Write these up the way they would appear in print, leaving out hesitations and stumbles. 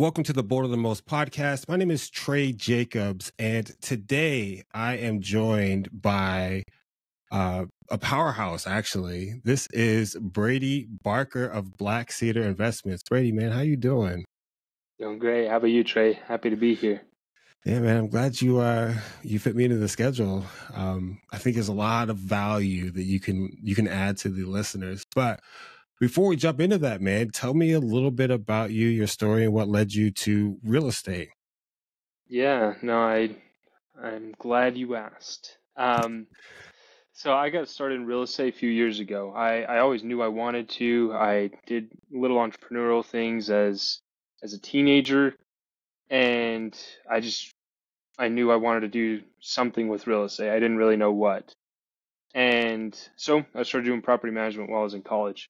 Welcome to the Bold of the Most podcast. My name is Trae Jacobs, and today I am joined by a powerhouse, actually. This is Brady Barker of Black Cedar Investments. Brady, man, how you doing? Doing great. How about you, Trae? Happy to be here. Yeah, man, I'm glad you fit me into the schedule. I think there's a lot of value that you can add to the listeners. But before we jump into that, man, tell me a little bit about you, your story, and what led you to real estate. Yeah, no, I'm glad you asked. So I got started in real estate a few years ago. I always knew I wanted to. I did little entrepreneurial things as a teenager, and I knew I wanted to do something with real estate. I didn't really know what. And so I started doing property management while I was in college.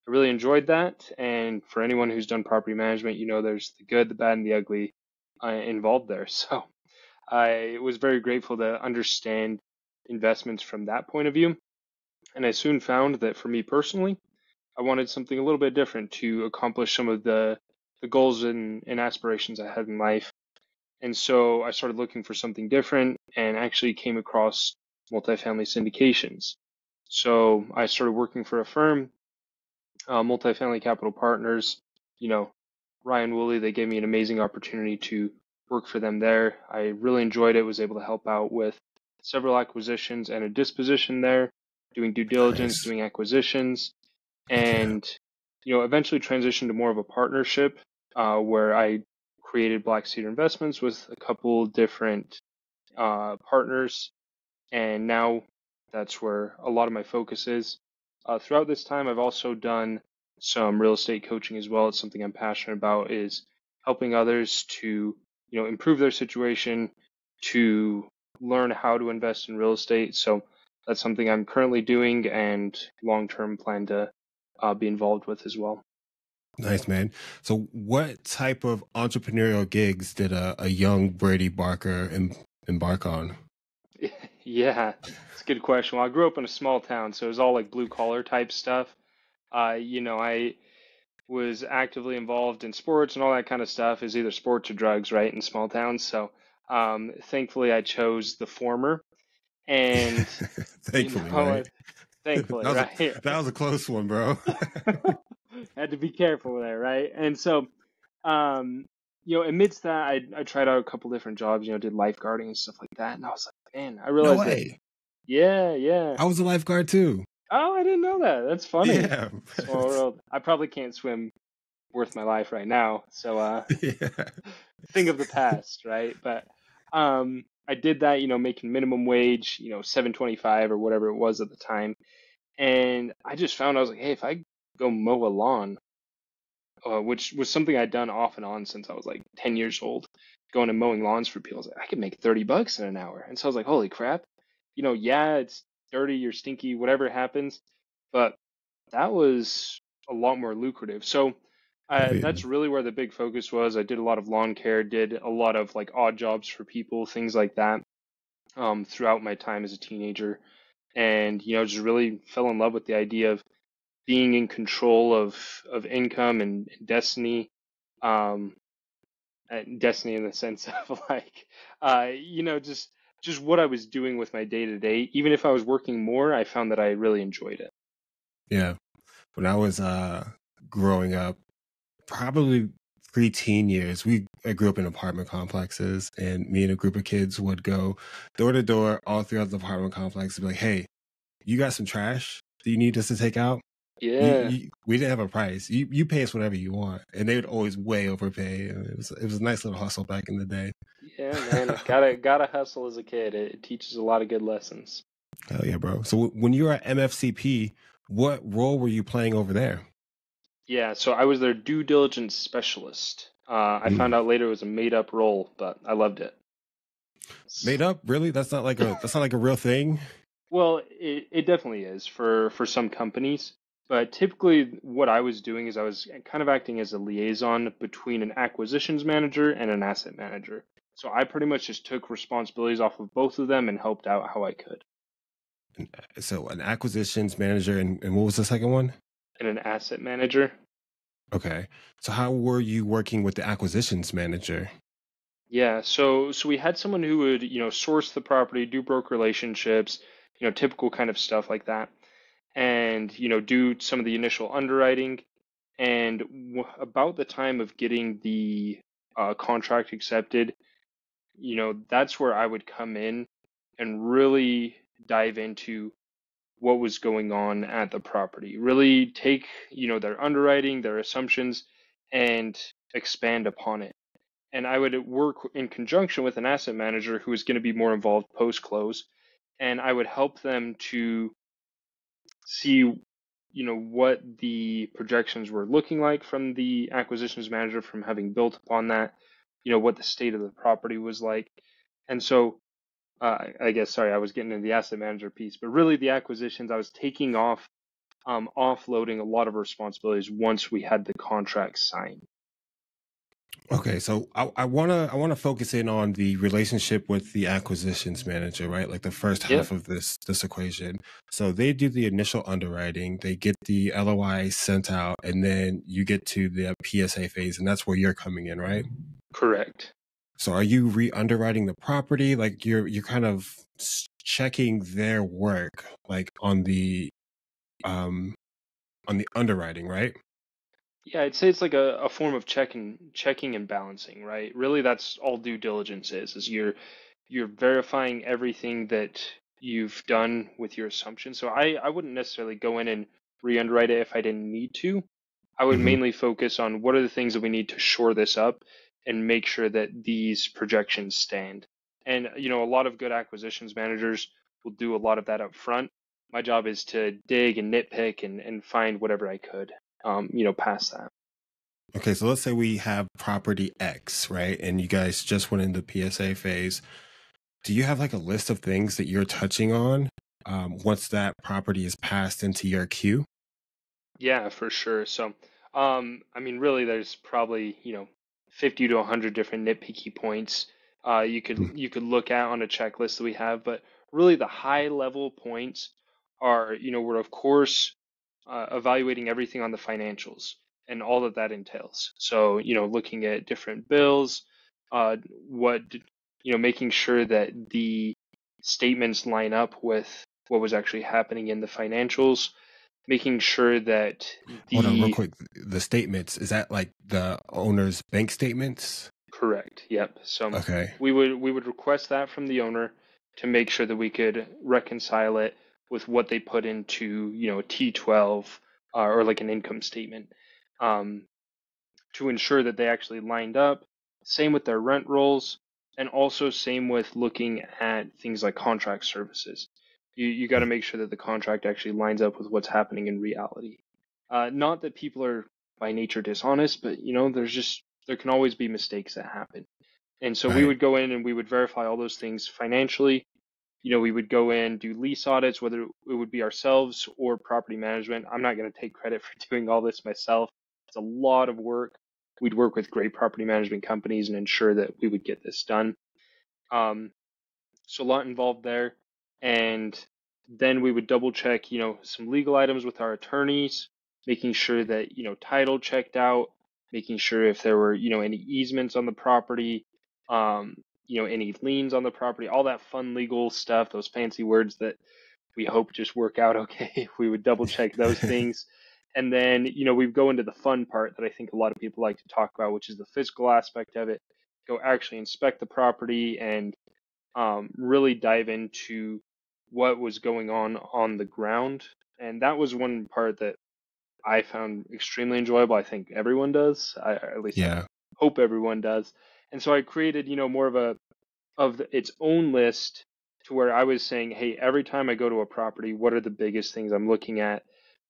I really enjoyed that. And for anyone who's done property management, you know there's the good, the bad, and the ugly involved there. So I was very grateful to understand investments from that point of view. And I soon found that for me personally, I wanted something a little bit different to accomplish some of the goals and aspirations I had in life. And so I started looking for something different and actually came across multifamily syndications. So I started working for a firm, Multifamily Capital Partners. You know, Ryan Woolley, they gave me an amazing opportunity to work for them there. I really enjoyed it, was able to help out with several acquisitions and a disposition there, doing due diligence, Nice. doing acquisitions, Yeah. and eventually transitioned to more of a partnership where I created Black Cedar Investments with a couple different partners, and now that's where a lot of my focus is. Throughout this time, I've also done some real estate coaching as well. It's something I'm passionate about, is helping others to improve their situation, to learn how to invest in real estate. So that's something I'm currently doing and long-term plan to be involved with as well. Nice, man. So what type of entrepreneurial gigs did a young Brady Barker embark on? Yeah, it's a good question. Well, I grew up in a small town, so it was all like blue collar type stuff. I was actively involved in sports and all that kind of stuff is either sports or drugs, right, in small towns. So thankfully, I chose the former. And, you Thankfully, know, right? thankfully, right? That was a close one, bro. Had to be careful there, right? And so, amidst that, I tried out a couple different jobs, did lifeguarding and stuff like that. And I was like, man, I No realized that, way. yeah. I was a lifeguard too. Oh, I didn't know that. That's funny. Yeah. Small world. I probably can't swim worth my life right now. So, Yeah. thing of the past, right? But I did that, making minimum wage, 7.25 or whatever it was at the time. And I just found I was like, hey, if I go mow a lawn, which was something I'd done off and on since I was like 10 years old, going and mowing lawns for people, I was like, I could make $30 in an hour. And so I was like, holy crap, yeah, it's dirty or stinky, whatever happens, but that was a lot more lucrative. So Oh, yeah. that's really where the big focus was. I did a lot of lawn care, did a lot of like odd jobs for people, things like that, throughout my time as a teenager. And, just really fell in love with the idea of being in control of income and destiny, um, destiny in the sense of like, just what I was doing with my day to day. Even if I was working more, I found that I really enjoyed it. Yeah. When I was growing up, probably pre-teen years, I grew up in apartment complexes, and me and a group of kids would go door to door all throughout the apartment complex and be like, hey, you got some trash that you need us to take out? Yeah. We didn't have a price. You pay us whatever you want. And they would always way overpay. And it was a nice little hustle back in the day. Yeah, man, gotta hustle as a kid. It teaches a lot of good lessons. Hell yeah, bro. So when you were at MFCP, what role were you playing over there? Yeah, so I was their due diligence specialist. I found out later it was a made up role, but I loved it. Made up? Really? That's not like a real thing? Well, it definitely is for some companies, but typically what I was doing is I was kind of acting as a liaison between an acquisitions manager and an asset manager. So I pretty much just took responsibilities off of both of them and helped out how I could. So an acquisitions manager, and what was the second one? And an asset manager. Okay. So how were you working with the acquisitions manager? Yeah, so we had someone who would, source the property, do broker relationships, typical kind of stuff like that, and, do some of the initial underwriting. And about the time of getting the contract accepted, that's where I would come in and really dive into what was going on at the property. Really take, their underwriting, their assumptions, and expand upon it. And I would work in conjunction with an asset manager who was going to be more involved post close, and I would help them to see, what the projections were looking like from the acquisitions manager from having built upon that, what the state of the property was like. And so I guess, sorry, I was getting into the asset manager piece, but really the acquisitions, I was taking off, offloading a lot of responsibilities once we had the contract signed. Okay, so I wanna focus in on the relationship with the acquisitions manager, right? Like the first half Yep, of this equation. So they do the initial underwriting, they get the LOI sent out, and then you get to the PSA phase, and that's where you're coming in, right? correct. So are you re-underwriting the property? Like you're kind of checking their work, like um on the underwriting, right? Yeah, I'd say it's like a form of checking and balancing, right? Really, that's all due diligence is you're verifying everything that you've done with your assumptions. So I wouldn't necessarily go in and re-underwrite it if I didn't need to. I would Hmm. mainly focus on what are the things that we need to shore this up and make sure that these projections stand. And a lot of good acquisitions managers will do a lot of that up front. My job is to dig and nitpick and find whatever I could, past that. Okay, so let's say we have property X, right? And you guys just went into PSA phase. Do you have like a list of things that you're touching on once that property is passed into your queue? Yeah, for sure. So, I mean, really, there's probably, 50 to 100 different nitpicky points you could look at on a checklist that we have, but really the high level points are, we're of course evaluating everything on the financials and all that that entails. So, looking at different bills, what, making sure that the statements line up with what was actually happening in the financials, making sure that Hold on, real the quick. The statements, is that like the owner's bank statements? correct, yep. So Okay. we would request that from the owner to make sure that we could reconcile it with what they put into, a T12 or like an income statement, um, to ensure that they actually lined up. Same with their rent rolls, and also same with looking at things like contract services. You got to make sure that the contract actually lines up with what's happening in reality. Not that people are by nature dishonest, but there can always be mistakes that happen. And so we Right. would go in and we would verify all those things financially. We would go in, do lease audits, whether it would be ourselves or property management. I'm not going to take credit for doing all this myself. It's a lot of work. We'd work with great property management companies and ensure that we would get this done. Um, so a lot involved there. And then we would double check, some legal items with our attorneys, making sure that, title checked out, making sure if there were, any easements on the property, um, any liens on the property, all that fun legal stuff, those fancy words that we hope just work out okay. We would double check those things. And then, we go into the fun part that I think a lot of people like to talk about, which is the physical aspect of it. Go actually inspect the property and really dive into what was going on the ground. And that was one part that I found extremely enjoyable. I think everyone does. At least I Yeah. hope everyone does. And so I created, more its own list to where I was saying, hey, every time I go to a property, what are the biggest things I'm looking at?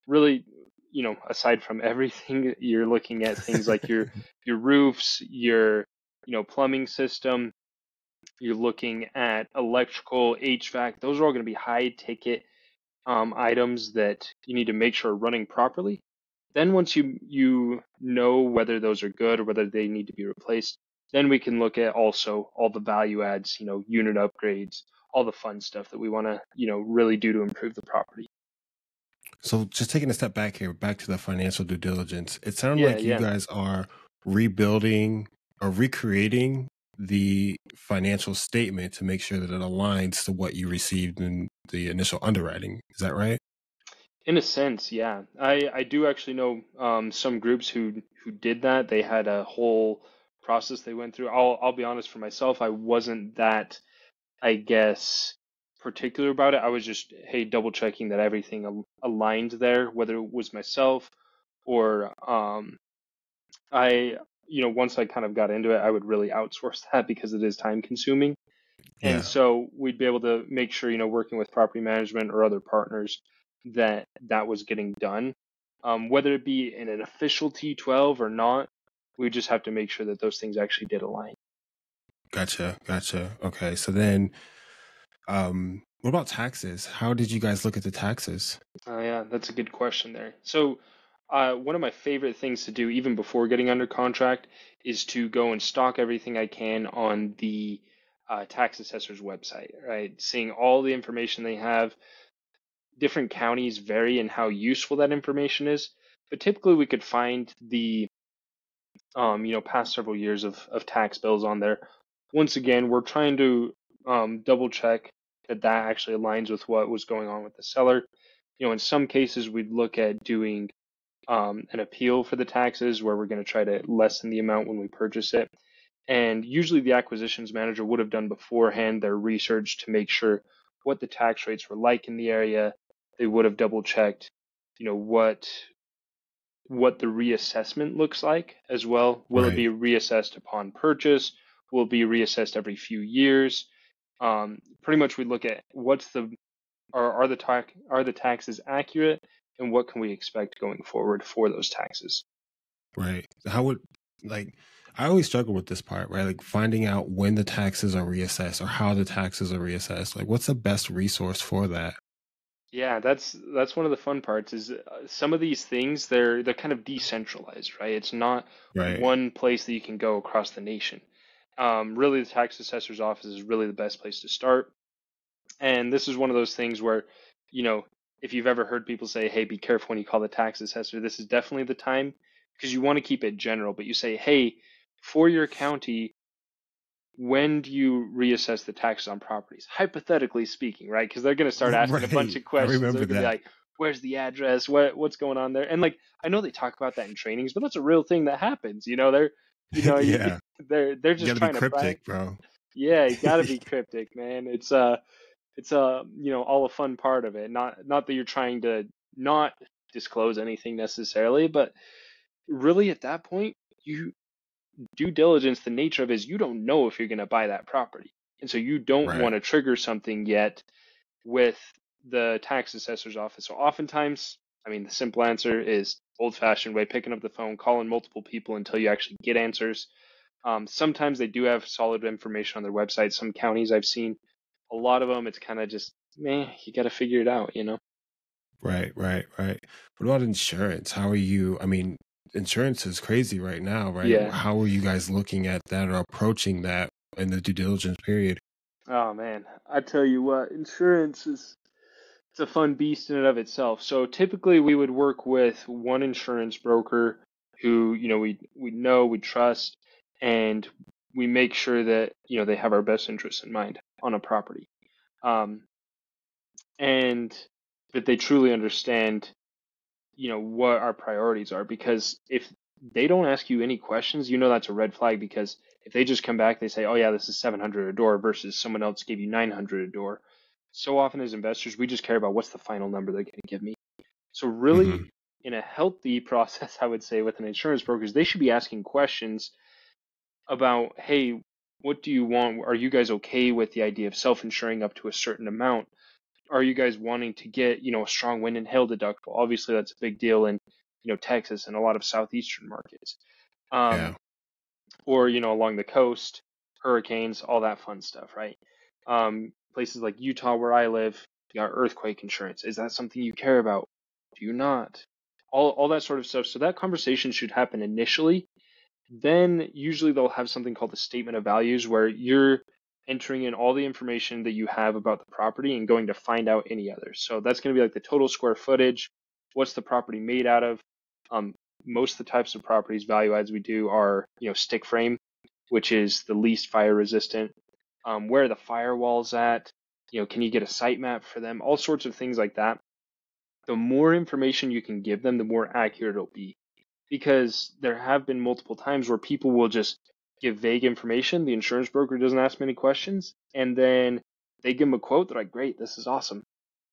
Really, aside from everything, you're looking at things like your roofs, your plumbing system, you're looking at electrical, HVAC. Those are all going to be high ticket items that you need to make sure are running properly. Then once you know whether those are good or whether they need to be replaced, then we can look at also all the value adds, unit upgrades, all the fun stuff that we want to, really do to improve the property. So just taking a step back here, back to the financial due diligence, it sounded Yeah, like you yeah. guys are rebuilding or recreating the financial statement to make sure that it aligns to what you received in the initial underwriting. Is that right? In a sense, yeah. I do actually know some groups who did that. They had a whole process they went through. I'll be honest for myself, I wasn't that, I guess, particular about it. I was just, hey, double checking that everything aligned there, whether it was myself or I, once I kind of got into it, I would really outsource that because it is time consuming. And Yeah. so we'd be able to make sure, working with property management or other partners, that that was getting done. Whether it be in an official T12 or not, we just have to make sure that those things actually did align. Gotcha. Gotcha. Okay. So then, what about taxes? How did you guys look at the taxes? Oh, yeah, that's a good question there. So, one of my favorite things to do, even before getting under contract, is to go and stock everything I can on the tax assessor's website, right? Seeing all the information they have. Different counties vary in how useful that information is, but typically we could find the past several years of tax bills on there. Once again, we're trying to double check that that actually aligns with what was going on with the seller. In some cases, we'd look at doing an appeal for the taxes where we're going to try to lessen the amount when we purchase it. And usually the acquisitions manager would have done beforehand their research to make sure what the tax rates were like in the area. They would have double checked, what the reassessment looks like as well. Will it Right. be reassessed upon purchase? Will it be reassessed every few years? Pretty much we look at what's the are the taxes accurate, and what can we expect going forward for those taxes. Right. How would like I always struggle with this part, right? Like finding out when the taxes are reassessed or how the taxes are reassessed. Like what's the best resource for that? Yeah, that's one of the fun parts is some of these things they're kind of decentralized, right? It's not Right. one place that you can go across the nation. Really, the tax assessor's office is really the best place to start. And this is one of those things where, you know, if you've ever heard people say, "Hey, be careful when you call the tax assessor," this is definitely the time because you want to keep it general, but you say, "Hey, for your county, when do you reassess the taxes on properties?" Hypothetically speaking, right? Because they're going to start asking a bunch Right. of I questions. They're remember going to be that. like, "Where's the address? What's going on there?" And like, I know they talk about that in trainings, but that's a real thing that happens. They're, you know, you, Yeah. they're You just gotta be trying to brag. cryptic, bro. Yeah, you got to be cryptic, man. It's all a fun part of it. Not that you're trying to not disclose anything necessarily, but really at that point, you due diligence, the nature of it is you don't know if you're going to buy that property. And so you don't Right. want to trigger something yet with the tax assessor's office. So oftentimes, I mean, the simple answer is old fashioned way, picking up the phone, calling multiple people until you actually get answers. Sometimes they do have solid information on their website. Some counties I've seen, a lot of them, it's kind of just, man, you got to figure it out. Right, right, right. What about insurance? How are you? I mean, insurance is crazy right now, right? Yeah. How are you guys looking at that or approaching that in the due diligence period? Oh man, I tell you what, insurance is it's a fun beast in and of itself. So typically we would work with one insurance broker who, we trust, and we make sure that, they have our best interests in mind on a property. Um, and that they truly understand, what our priorities are. Because if they don't ask you any questions, that's a red flag. Because if they just come back, they say, "Oh yeah, this is 700 a door," versus someone else gave you 900 a door. So often as investors, we just care about what's the final number they're going to give me. So Hmm. really, in a healthy process, I would say with an insurance broker, they should be asking questions about, hey, what do you want? Are you guys okay with the idea of self-insuring up to a certain amount? Are you guys wanting to get, a strong wind and hail deductible? Obviously, that's a big deal in, Texas and a lot of southeastern markets. Um, Yeah. or, along the coast, hurricanes, all that fun stuff, right? Places like Utah, where I live, you got earthquake insurance. Is that something you care about? Do you not? All that sort of stuff. So that conversation should happen initially. Then usually they'll have something called the statement of values where you're entering in all the information that you have about the property and going to find out any others. So that's going to be like the total square footage. what's the property made out of. Um, Most of the types of properties value adds we do are, stick frame, which is the least fire resistant. Where are the firewalls at? Can you get a site map for them? All sorts of things like that. The more information you can give them, the more accurate it'll be. Because there have been multiple times where people will just give vague information. The insurance broker doesn't ask many questions, and then they give them a quote. They're like, "Great, this is awesome."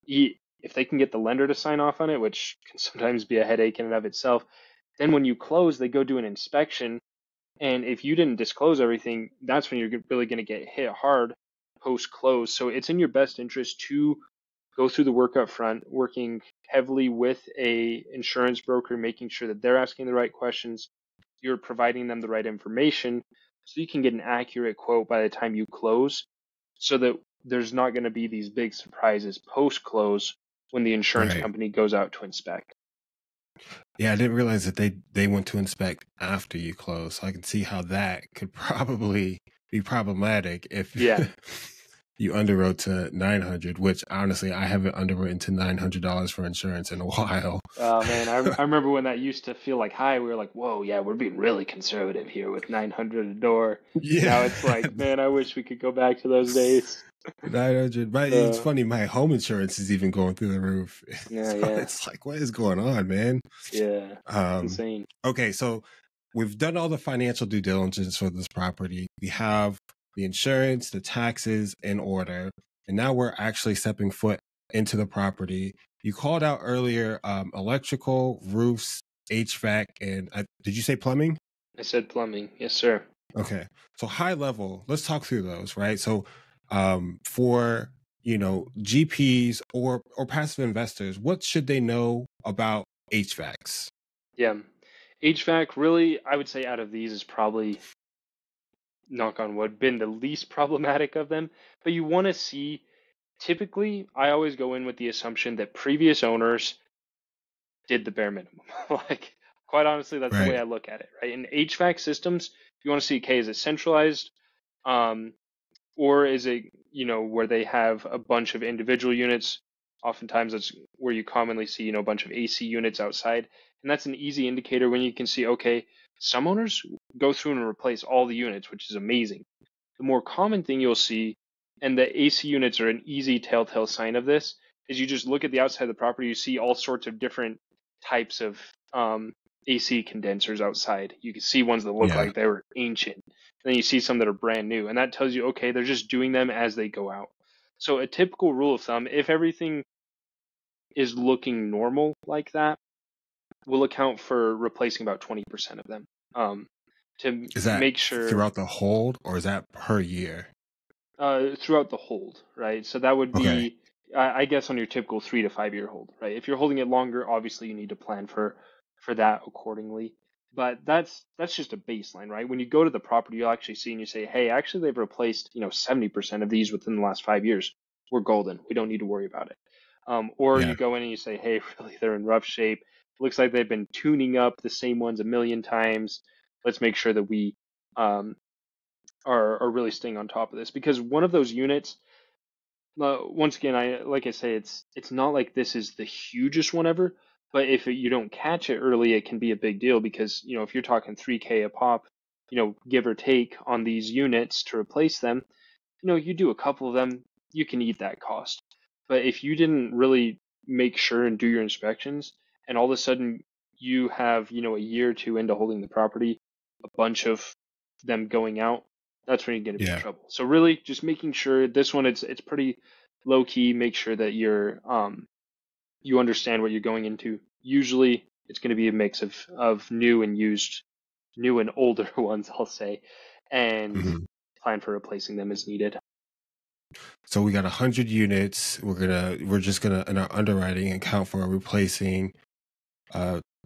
If they can get the lender to sign off on it, which can sometimes be a headache in and of itself, then when you close, they go do an inspection. And if you didn't disclose everything, that's when you're really going to get hit hard post close. So it's in your best interest to go through the work up front, working heavily with a insurance broker, making sure that they're asking the right questions, you're providing them the right information, so you can get an accurate quote by the time you close, so that there's not going to be these big surprises post close when the insurance Right. company goes out to inspect. Yeah, I didn't realize that they went to inspect after you close. So I can see how that could probably be problematic if Yeah. you underwrote to 900, which honestly I haven't underwritten to $900 for insurance in a while. Oh man, I remember when that used to feel like high. We were like, whoa, yeah, we're being really conservative here with 900 a door. Yeah. Now it's like, man, I wish we could go back to those days. 900. It's funny, my home insurance is even going through the roof. Yeah, So yeah. it's like, what is going on, man? Yeah, insane. Okay, so we've done all the financial due diligence for this property. We have the insurance, the taxes in order, and now we're actually stepping foot into the property. You called out earlier electrical, roofs, HVAC, and did you say plumbing? I said plumbing. Yes, sir. Okay, so high level, let's talk through those, right? So for GPs or passive investors, what should they know about HVACs? Yeah. HVAC, really, I would say out of these is probably, knock on wood, been the least problematic of them. But you want to see, typically, I always go in with the assumption that previous owners did the bare minimum. Like, quite honestly, that's the way Right. I look at it, right? In HVAC systems, you want to see, okay, is it centralized? Or is it, where they have a bunch of individual units? Oftentimes that's where you commonly see, a bunch of AC units outside. And that's an easy indicator when you can see, okay, some owners go through and replace all the units, which is amazing. The more common thing you'll see, and the AC units are an easy telltale sign of this, is you just look at the outside of the property, you see all sorts of different types of AC condensers outside. You can see ones that look Yeah. like they were ancient. Then you see some that are brand new, and that tells you, okay, they're just doing them as they go out. So a typical rule of thumb, if everything is looking normal like that, will account for replacing about 20% of them, to Is that make sure throughout the hold or is that per year? throughout the hold, right? So that would Okay. be, I guess, on your typical 3 to 5 year hold, right? If you're holding it longer, obviously you need to plan for that accordingly. But that's just a baseline, right? When you go to the property, you'll actually see and you say, hey, actually they've replaced 70% of these within the last 5 years. We're golden. We don't need to worry about it. Or Yeah. you go in and you say, hey, really, they're in rough shape. Looks like they've been tuning up the same ones a million times. Let's make sure that we um, are really staying on top of this, because one of those units, once again, I say, it's not like this is the hugest one ever, but if you don't catch it early, it can be a big deal, because if you're talking 3K a pop, give or take on these units to replace them, you do a couple of them, you can eat that cost. But if you didn't really make sure and do your inspections, and all of a sudden you have, a year or two into holding the property, a bunch of them going out, that's when you're going to be in Yeah. trouble. So really just making sure this one, it's pretty low key. Make sure that you understand what you're going into. Usually it's going to be a mix of new and used, new and older ones, I'll say, and Mhm. plan for replacing them as needed. So we got 100 units. We're just gonna in our underwriting account for replacing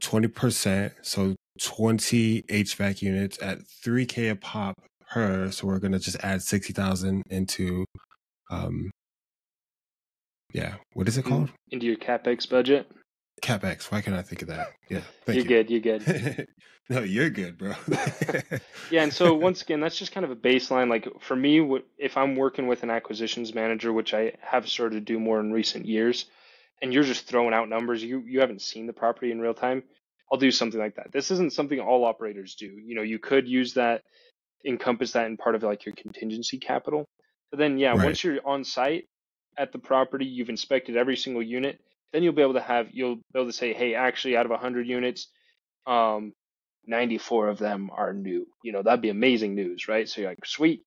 20%. So 20 HVAC units at 3K a pop per. So we're gonna just add 60,000 into what is it called? Into your CapEx budget. CapEx. Why can't I think of that? Yeah, You're thank you. good. You're good. No, you're good, bro. Yeah, and so once again, that's just kind of a baseline. Like for me, if I'm working with an acquisitions manager, which I have started to do more in recent years, and you're just throwing out numbers, you haven't seen the property in real time, I'll do something like that. This isn't something all operators do. You could use that, encompass that in part of like your contingency capital. But then, yeah, Right. once you're on site at the property, you've inspected every single unit, then you'll be able to say, hey, actually, out of 100 units, um, 94 of them are new. That'd be amazing news, right? So you're like, sweet,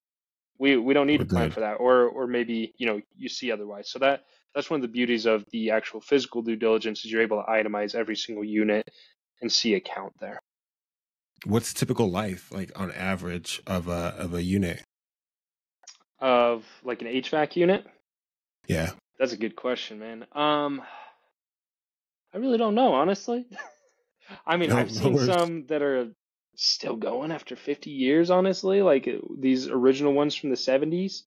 we don't need We're to plan good. for that, or maybe you see otherwise. So that's one of the beauties of the actual physical due diligence is you're able to itemize every single unit and see a count there. What's typical life like on average of a unit? Of like an HVAC unit, Yeah. that's a good question, man. I really don't know, honestly. I mean, No, I've no seen worries. some that are still going after 50 years, honestly, like these original ones from the 70s.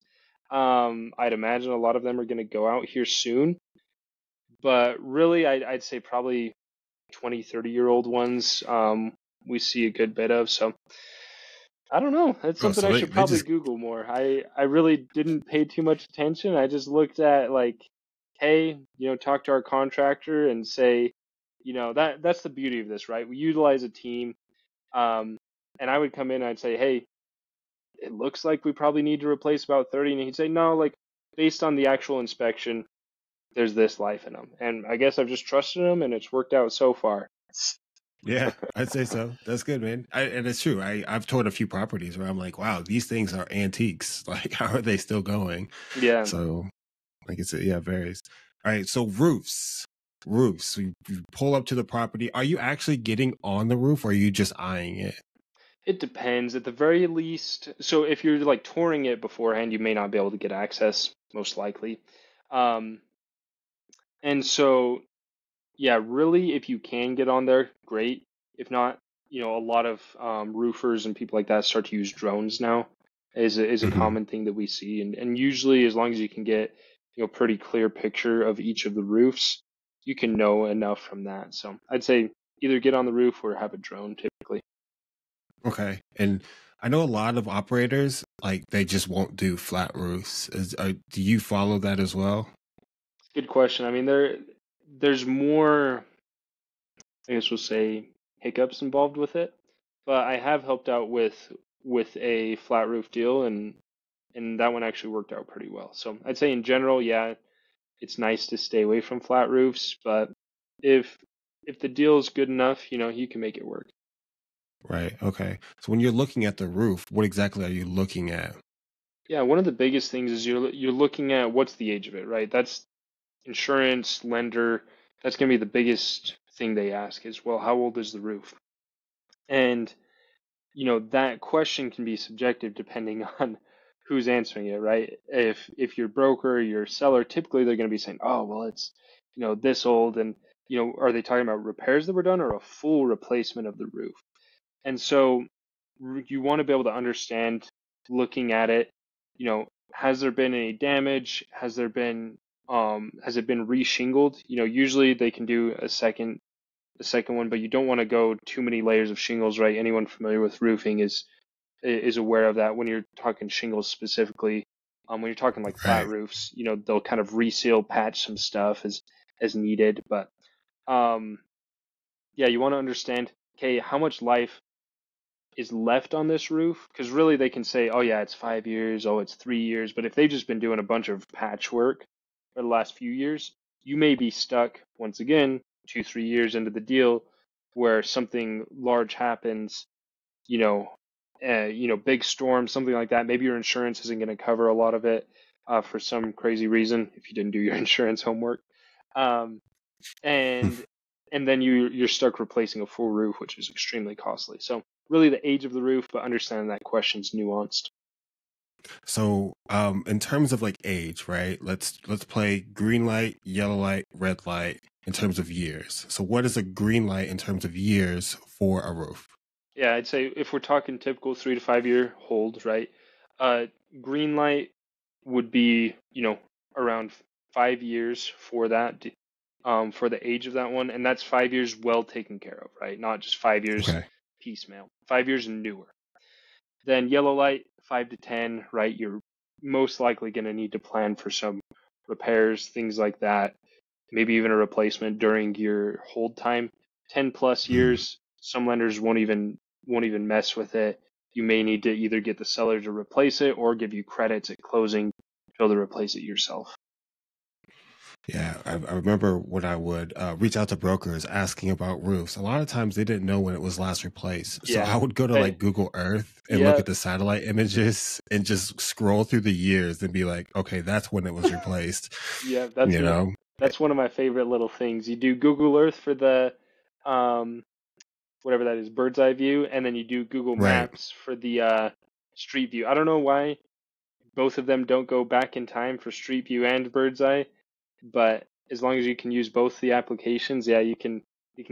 I'd imagine a lot of them are going to go out here soon, but really, I'd say probably 20, 30-year-old ones, we see a good bit of. So I don't know. That's Oh, something so I should they probably just Google more. I really didn't pay too much attention. I just looked at like, hey, talk to our contractor and say, that's the beauty of this, right? We utilize a team. Um, and I would come in and I'd say, hey, it looks like we probably need to replace about 30. And he'd say, no, like based on the actual inspection, there's this life in them. And I guess I've just trusted him and it's worked out so far. yeah, I'd say so. That's good, man. And it's true. I've toured a few properties where I'm like, wow, these things are antiques. Like, how are they still going? Yeah. So, like I said, yeah, it varies. All right, so roofs. Roofs. You pull up to the property. Are you actually getting on the roof, or are you just eyeing it? It depends at the very least. So if you're like touring it beforehand, you may not be able to get access, most likely. Um, and so, yeah, really, if you can get on there, great. If not, a lot of roofers and people like that start to use drones now is a Hmm. common thing that we see. And usually, as long as you can get, pretty clear picture of each of the roofs, you can know enough from that. So I'd say either get on the roof or have a drone typically. Okay, and I know a lot of operators like they just won't do flat roofs. Do you follow that as well? Good question. I mean, there's more, I guess we'll say, hiccups involved with it, but I have helped out with a flat roof deal, and that one actually worked out pretty well. So I'd say in general, yeah, it's nice to stay away from flat roofs, but if if the deal is good enough, you can make it work. Right. Okay. So when you're looking at the roof, what exactly are you looking at? Yeah, one of the biggest things is you're looking at what's the age of it, right? That's insurance, lender, that's going to be the biggest thing they ask is, well, how old is the roof? And that question can be subjective depending on who's answering it, right? If your broker or your seller, typically they're going to be saying, oh, well, it's this old, and are they talking about repairs that were done or a full replacement of the roof? And so you want to be able to understand, looking at it, has there been any damage? Has it been reshingled? Usually they can do a second one, but you don't want to go too many layers of shingles, right? Anyone familiar with roofing is aware of that when you're talking shingles specifically. When you're talking like flat Right. roofs, they'll kind of reseal, patch some stuff as needed. But um, yeah, you want to understand, okay, how much life is left on this roof? Because really they can say, oh yeah, it's 5 years, oh it's 3 years. But if they've just been doing a bunch of patchwork for the last few years, you may be stuck once again 2, 3 years into the deal where something large happens, you know, big storm, something like that. Maybe your insurance isn't going to cover a lot of it for some crazy reason if you didn't do your insurance homework, um, and then you're stuck replacing a full roof, which is extremely costly. So really, the age of the roof, but understanding that question's nuanced. So, in terms of like age, right? Let's play green light, yellow light, red light in terms of years. So, what is a green light in terms of years for a roof? Yeah, I'd say if we're talking typical 3 to 5 year hold, right? Uh, Green light would be, around 5 years for that, for the age of that one, and that's 5 years well taken care of, right? Not just 5 years Okay. piecemeal. 5 years newer. Then yellow light, 5 to 10, right? You're most likely going to need to plan for some repairs, things like that. maybe even a replacement during your hold time. 10 plus Mm. years, some lenders won't even mess with it. You may need to either get the seller to replace it or give you credits at closing to be able to replace it yourself. Yeah, I remember when I would reach out to brokers asking about roofs. A lot of times they didn't know when it was last replaced. So Yeah. I would go to like Hey, Google Earth and look yeah, at the satellite images and just scroll through the years and be like, okay, that's when it was replaced. yeah, You know? that's one of my favorite little things. You do Google Earth for the um whatever that is, bird's eye view, and then you do Google Right. Maps for the street view. I don't know why both of them don't go back in time for street view and bird's eye, but as long as you can use both the applications, yeah, you can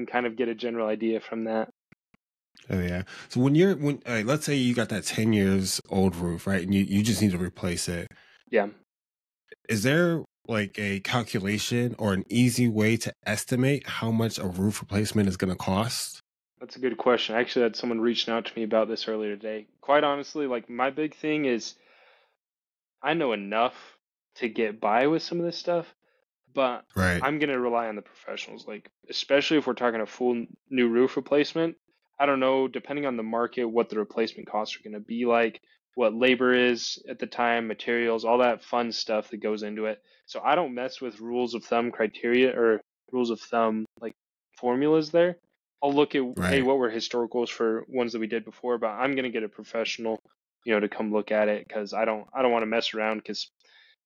kind of get a general idea from that. Oh yeah. So when let's say you got that 10 years old roof, right? And you just need to replace it. Yeah, Is there like a calculation or an easy way to estimate how much a roof replacement is going to cost? that's a good question. I actually had someone reaching out to me about this earlier today. Quite honestly, like my big thing is I know enough to get by with some of this stuff, but Right. I'm gonna rely on the professionals. Like, especially if we're talking a full new roof replacement. I don't know, depending on the market, what the replacement costs are gonna be like, what labor is at the time, materials, all that fun stuff that goes into it. So I don't mess with rules of thumb criteria or rules of thumb like formulas there. I'll look at, hey, Right. what were historicals for ones that we did before, but I'm gonna get a professional, to come look at it because I don't want to mess around because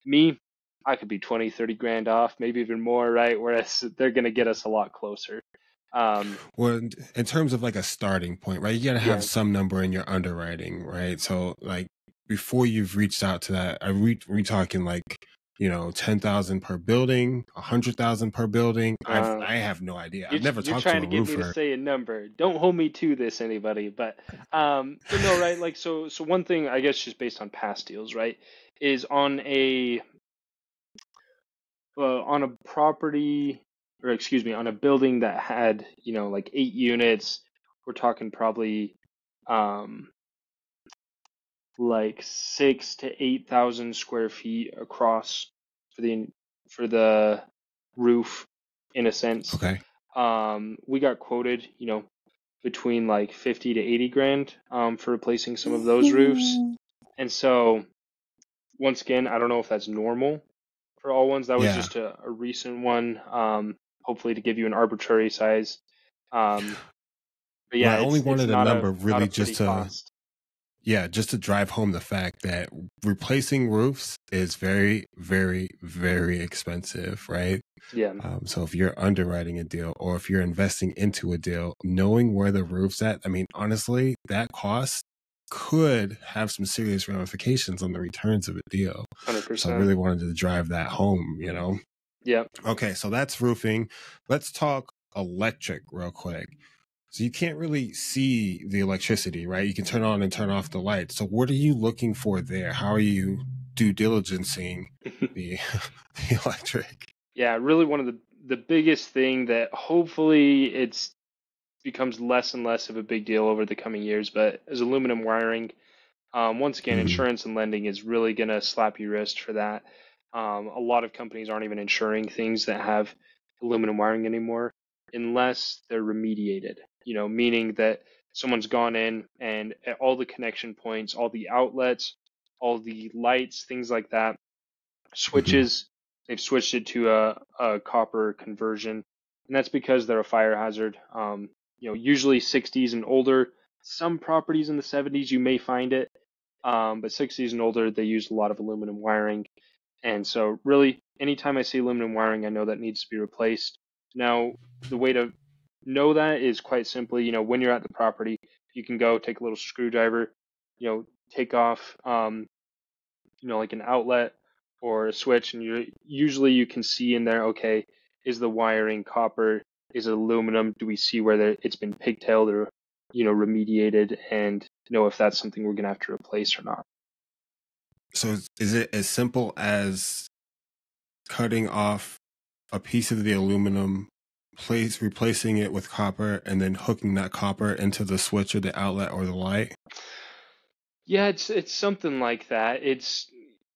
me, I could be 20, 30 grand off, maybe even more, right? Whereas they're going to get us a lot closer. Um, Well, in terms of like a starting point, right? You got to have yeah, some number in your underwriting, right? So like before you've reached out to that, we talking like 10,000 per building, 100,000 per building. uh, I have no idea. you're I've never you're talked to trying a to get me to roofer. say a number. Don't hold me to this, anybody. But no, right? Like so one thing I guess just based on past deals, right, is on a property or excuse me, on a building that had like 8 units. We're talking probably um like 6 to 8 thousand square feet across for the roof, in a sense. Okay. We got quoted, between like 50 to 80 grand for replacing some of those roofs. And so once again, I don't know if that's normal for all ones. That was Yeah. just a recent one, hopefully to give you an arbitrary size. Um, but Well, yeah, I only it's wanted a not a number not a really pretty just to cost. Yeah, just to drive home the fact that replacing roofs is very, very, very expensive, right? Yeah, So if you're underwriting a deal or if you're investing into a deal, knowing where the roof's at, I mean, honestly, that cost could have some serious ramifications on the returns of a deal. So I 100%. really wanted to drive that home. Yeah. Okay, so that's roofing. Let's talk electric real quick. So you can't really see the electricity, right? You can turn on and turn off the lights. So what are you looking for there? How are you due diligencing the, the electric? Yeah, really one of the biggest thing that hopefully it's becomes less and less of a big deal over the coming years, but is aluminum wiring. Once again, Mm-hmm. insurance and lending is really gonna slap your wrist for that. A lot of companies aren't even insuring things that have aluminum wiring anymore unless they're remediated, meaning that someone's gone in and at all the connection points, all the outlets, all the lights, things like that, Mm-hmm. switches, they've switched it to a copper conversion, and that's because they're a fire hazard. Usually 60s and older. Some properties in the 70s you may find it, but 60s and older they use a lot of aluminum wiring, and so really anytime I see aluminum wiring, I know that needs to be replaced. Now, the way to know that is quite simply, when you're at the property, you can go take a little screwdriver, take off like an outlet or a switch, and you can see in there, okay, is the wiring copper? Is it aluminum? Do we see where it's been pigtailed or remediated, and know if that's something we're gonna have to replace or not? So is it as simple as cutting off a piece of the aluminum, replacing it with copper, and then hooking that copper into the switch or the outlet or the light? Yeah, it's something like that. It's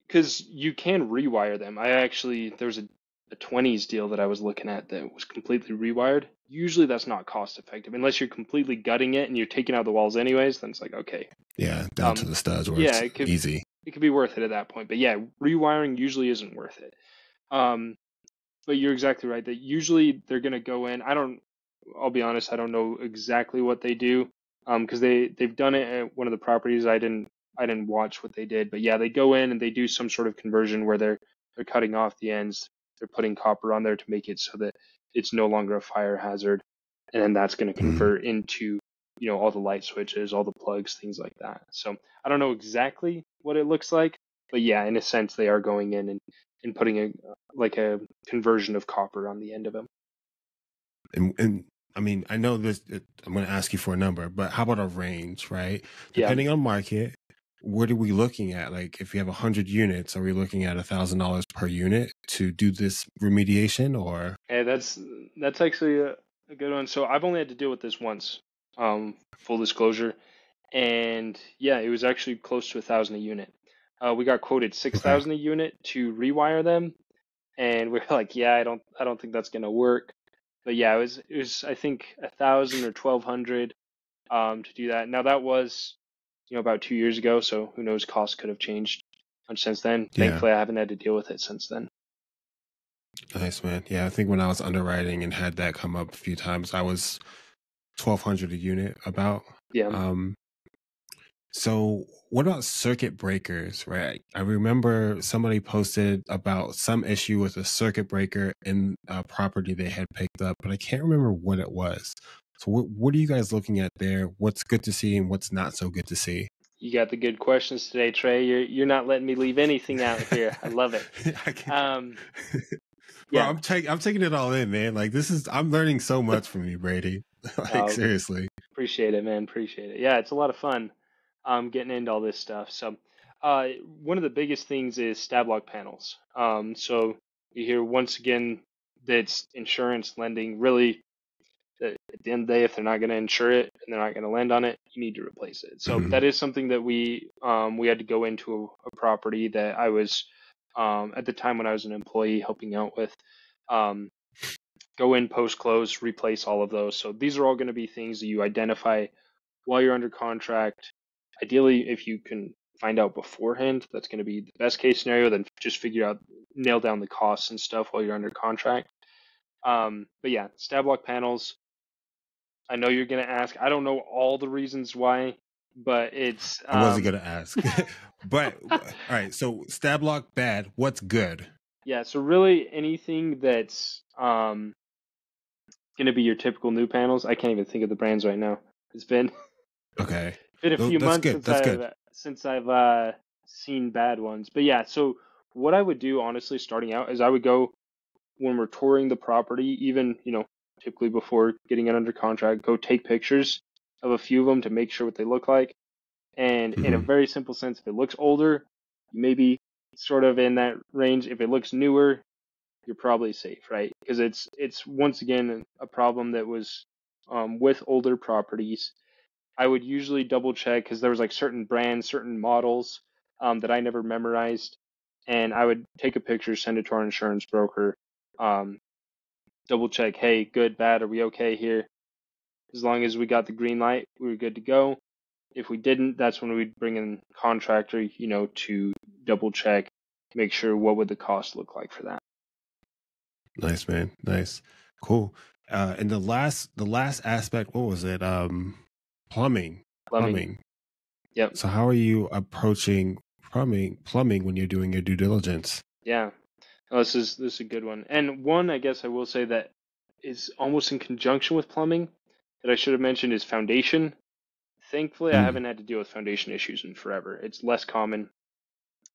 because you can rewire them. There's a a 20s deal that I was looking at that was completely rewired. Usually that's not cost effective unless you're completely gutting it and you're taking out the walls anyways. Then it's like, okay, Yeah, down to the studs where yeah, it's easy. it could be worth it at that point. But yeah, rewiring usually isn't worth it. Um, but you're exactly right that usually they're going to go in. I'll be honest, I don't know exactly what they do. Because they've done it at one of the properties. I didn't watch what they did, but yeah, they go in and they do some sort of conversion where they're cutting off the ends. They're putting copper on there to make it so that it's no longer a fire hazard, and then that's going to Mm. convert into, all the light switches, all the plugs, things like that. So I don't know exactly what it looks like, but yeah, in a sense, they are going in and putting a conversion of copper on the end of them. And I mean, I know this. I'm going to ask you for a number, but how about a range, right? Yeah, Depending on market, what are we looking at? Like, if you have 100 units, are we looking at $1,000 per unit to do this remediation, or? hey, that's actually a good one. So I've only had to deal with this once, full disclosure, and yeah, it was actually close to 1,000 a unit. We got quoted six Okay. thousand a unit to rewire them, and we're like, yeah, I don't think that's gonna work. But yeah, it was I think 1,000 or 1,200 to do that. Now that was about 2 years ago, so who knows, costs could have changed much since then. Yeah. Thankfully, I haven't had to deal with it since then. Nice, man. Yeah, I think when I was underwriting and had that come up a few times, I was 1,200 a unit about. Yeah, Um, So what about circuit breakers, right? I remember somebody posted about some issue with a circuit breaker in a property they had picked up, but I can't remember what it was. So what are you guys looking at there? What's good to see and what's not so good to see? you got the good questions today, Trae. You're not letting me leave anything out here. I love it. I can, Um, bro, yeah. I'm taking it all in, man. Like I'm learning so much from you, Brady. Like Uh, seriously. Appreciate it, man. Appreciate it. Yeah, it's a lot of fun getting into all this stuff. So, one of the biggest things is stab lock panels. So you hear once again that's insurance lending. Really, at the end of the day, if they're not going to insure it and they're not going to lend on it, you need to replace it. So Mhm. that is something that we had to go into a property that I was at the time when I was an employee helping out with. Um, Go in post close, replace all of those. So these are all going to be things that you identify while you're under contract. Ideally, if you can find out beforehand, that's going to be the best case scenario. Then just nail down the costs and stuff while you're under contract. But yeah, stab lock panels. I know you're going to ask. I don't know all the reasons why, but it's I wasn't gonna ask. But all right, so stab lock bad. What's good? yeah. So really, anything that's going to be your typical new panels. I can't even think of the brands right now. It's Okay. been a few That's months good. That's good. since I've seen bad ones. But yeah, so what I would do honestly starting out is I would go when we're touring the property, even, typically before getting it under contract, go take pictures of a few of them to make sure what they look like. And in a Hmm. very simple sense, if it looks older, maybe sort of in that range. If it looks newer, you're probably safe, right? Because it's once again a problem that was with older properties. I would usually double check because there was like certain brands, certain models that I never memorized, and I would take a picture, send it to our insurance broker, um, double check, hey, good, bad, are we okay here? As long as we got the green light, we were good to go. If we didn't, that's when we'd bring in contractor, to double check, make sure what would the cost look like for that. Nice, man. Nice. Cool. And the last aspect, what was it? Plumbing. Plumbing, Plumbing. yep, So how are you approaching plumbing when you're doing your due diligence? yeah. Oh, this is a good one. And one, I guess I will say that is almost in conjunction with plumbing that I should have mentioned is foundation. Thankfully, I Mm, haven't had to deal with foundation issues in forever. It's less common.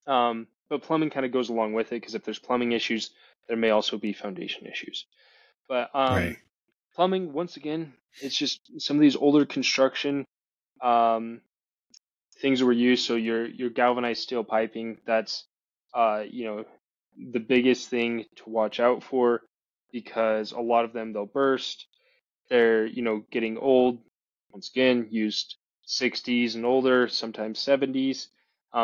But plumbing kind of goes along with it because if there's plumbing issues, there may also be foundation issues. But right. plumbing, once again, it's just some of these older construction um, things that were used. So your galvanized steel piping, that's the biggest thing to watch out for because a lot of them they'll burst. They're getting old. Once again, used 60s and older, sometimes 70s.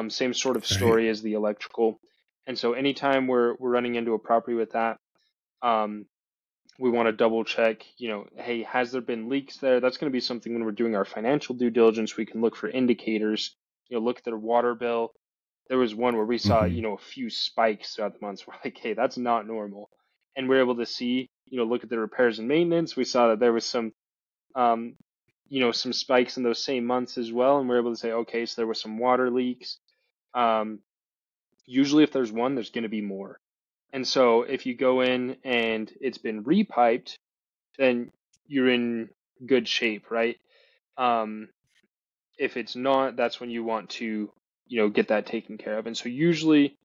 Same sort of Right. story as the electrical. And so anytime we're running into a property with that, we want to double check, hey, has there been leaks there? That's going to be something when we're doing our financial due diligence. We can look for indicators, look at their water bill. There was one where we saw, Hmm. a few spikes throughout the months. We're like, hey, that's not normal. And we're able to see, look at the repairs and maintenance. We saw that there was um, some spikes in those same months as well. And we're able to say, okay, so there were some water leaks. Um, Usually if there's one, there's going to be more. And so if you go in and it's been repiped, then you're in good shape, right? Um, if it's not, that's when you want to, get that taken care of. And so usually,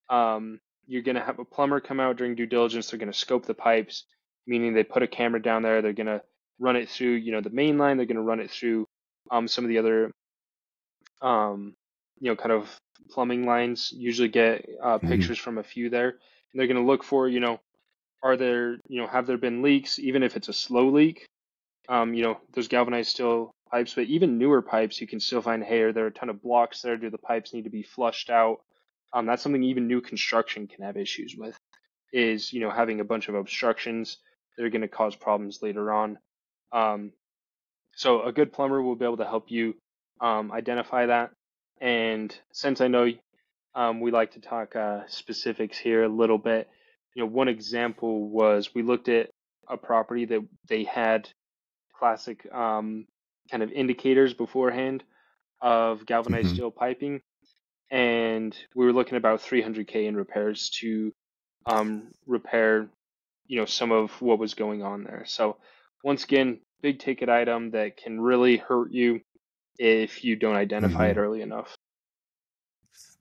you're going to have a plumber come out during due diligence. They're going to scope the pipes, meaning they put a camera down there. They're going to run it through, the main line. They're going to run it through some of the other, um, kind of plumbing lines. Usually get Hmm. pictures from a few there. And they're going to look for, are there, have there been leaks, even if it's a slow leak? Those galvanized steel pipes, but even newer pipes, you can still find, hey, are there a ton of blocks there? Do the pipes need to be flushed out? That's something even new construction can have issues with, is, having a bunch of obstructions that are going to cause problems later on. Um, so a good plumber will be able to help you identify that. And since I know we like to talk specifics here a little bit, one example was we looked at a property that they had classic kind of indicators beforehand of galvanized Hmm. steel piping, and we were looking at about 300K in repairs to repair, some of what was going on there. So once again, big ticket item that can really hurt you if you don't identify it Hmm. early enough.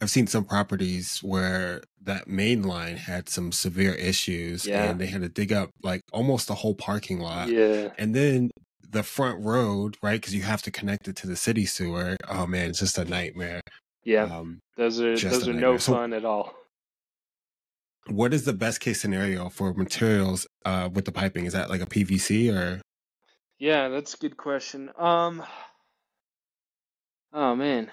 I've seen some properties where that main line had some severe issues Yeah, and they had to dig up like almost the whole parking lot. yeah, And then the front road, right? Because you have to connect it to the city sewer. Oh man, it's just a nightmare. yeah. Um, Those are just those a are no nightmare. So, fun at all. what is the best case scenario for materials with the piping? Is that like a PVC or? Yeah, that's a good question. Oh man,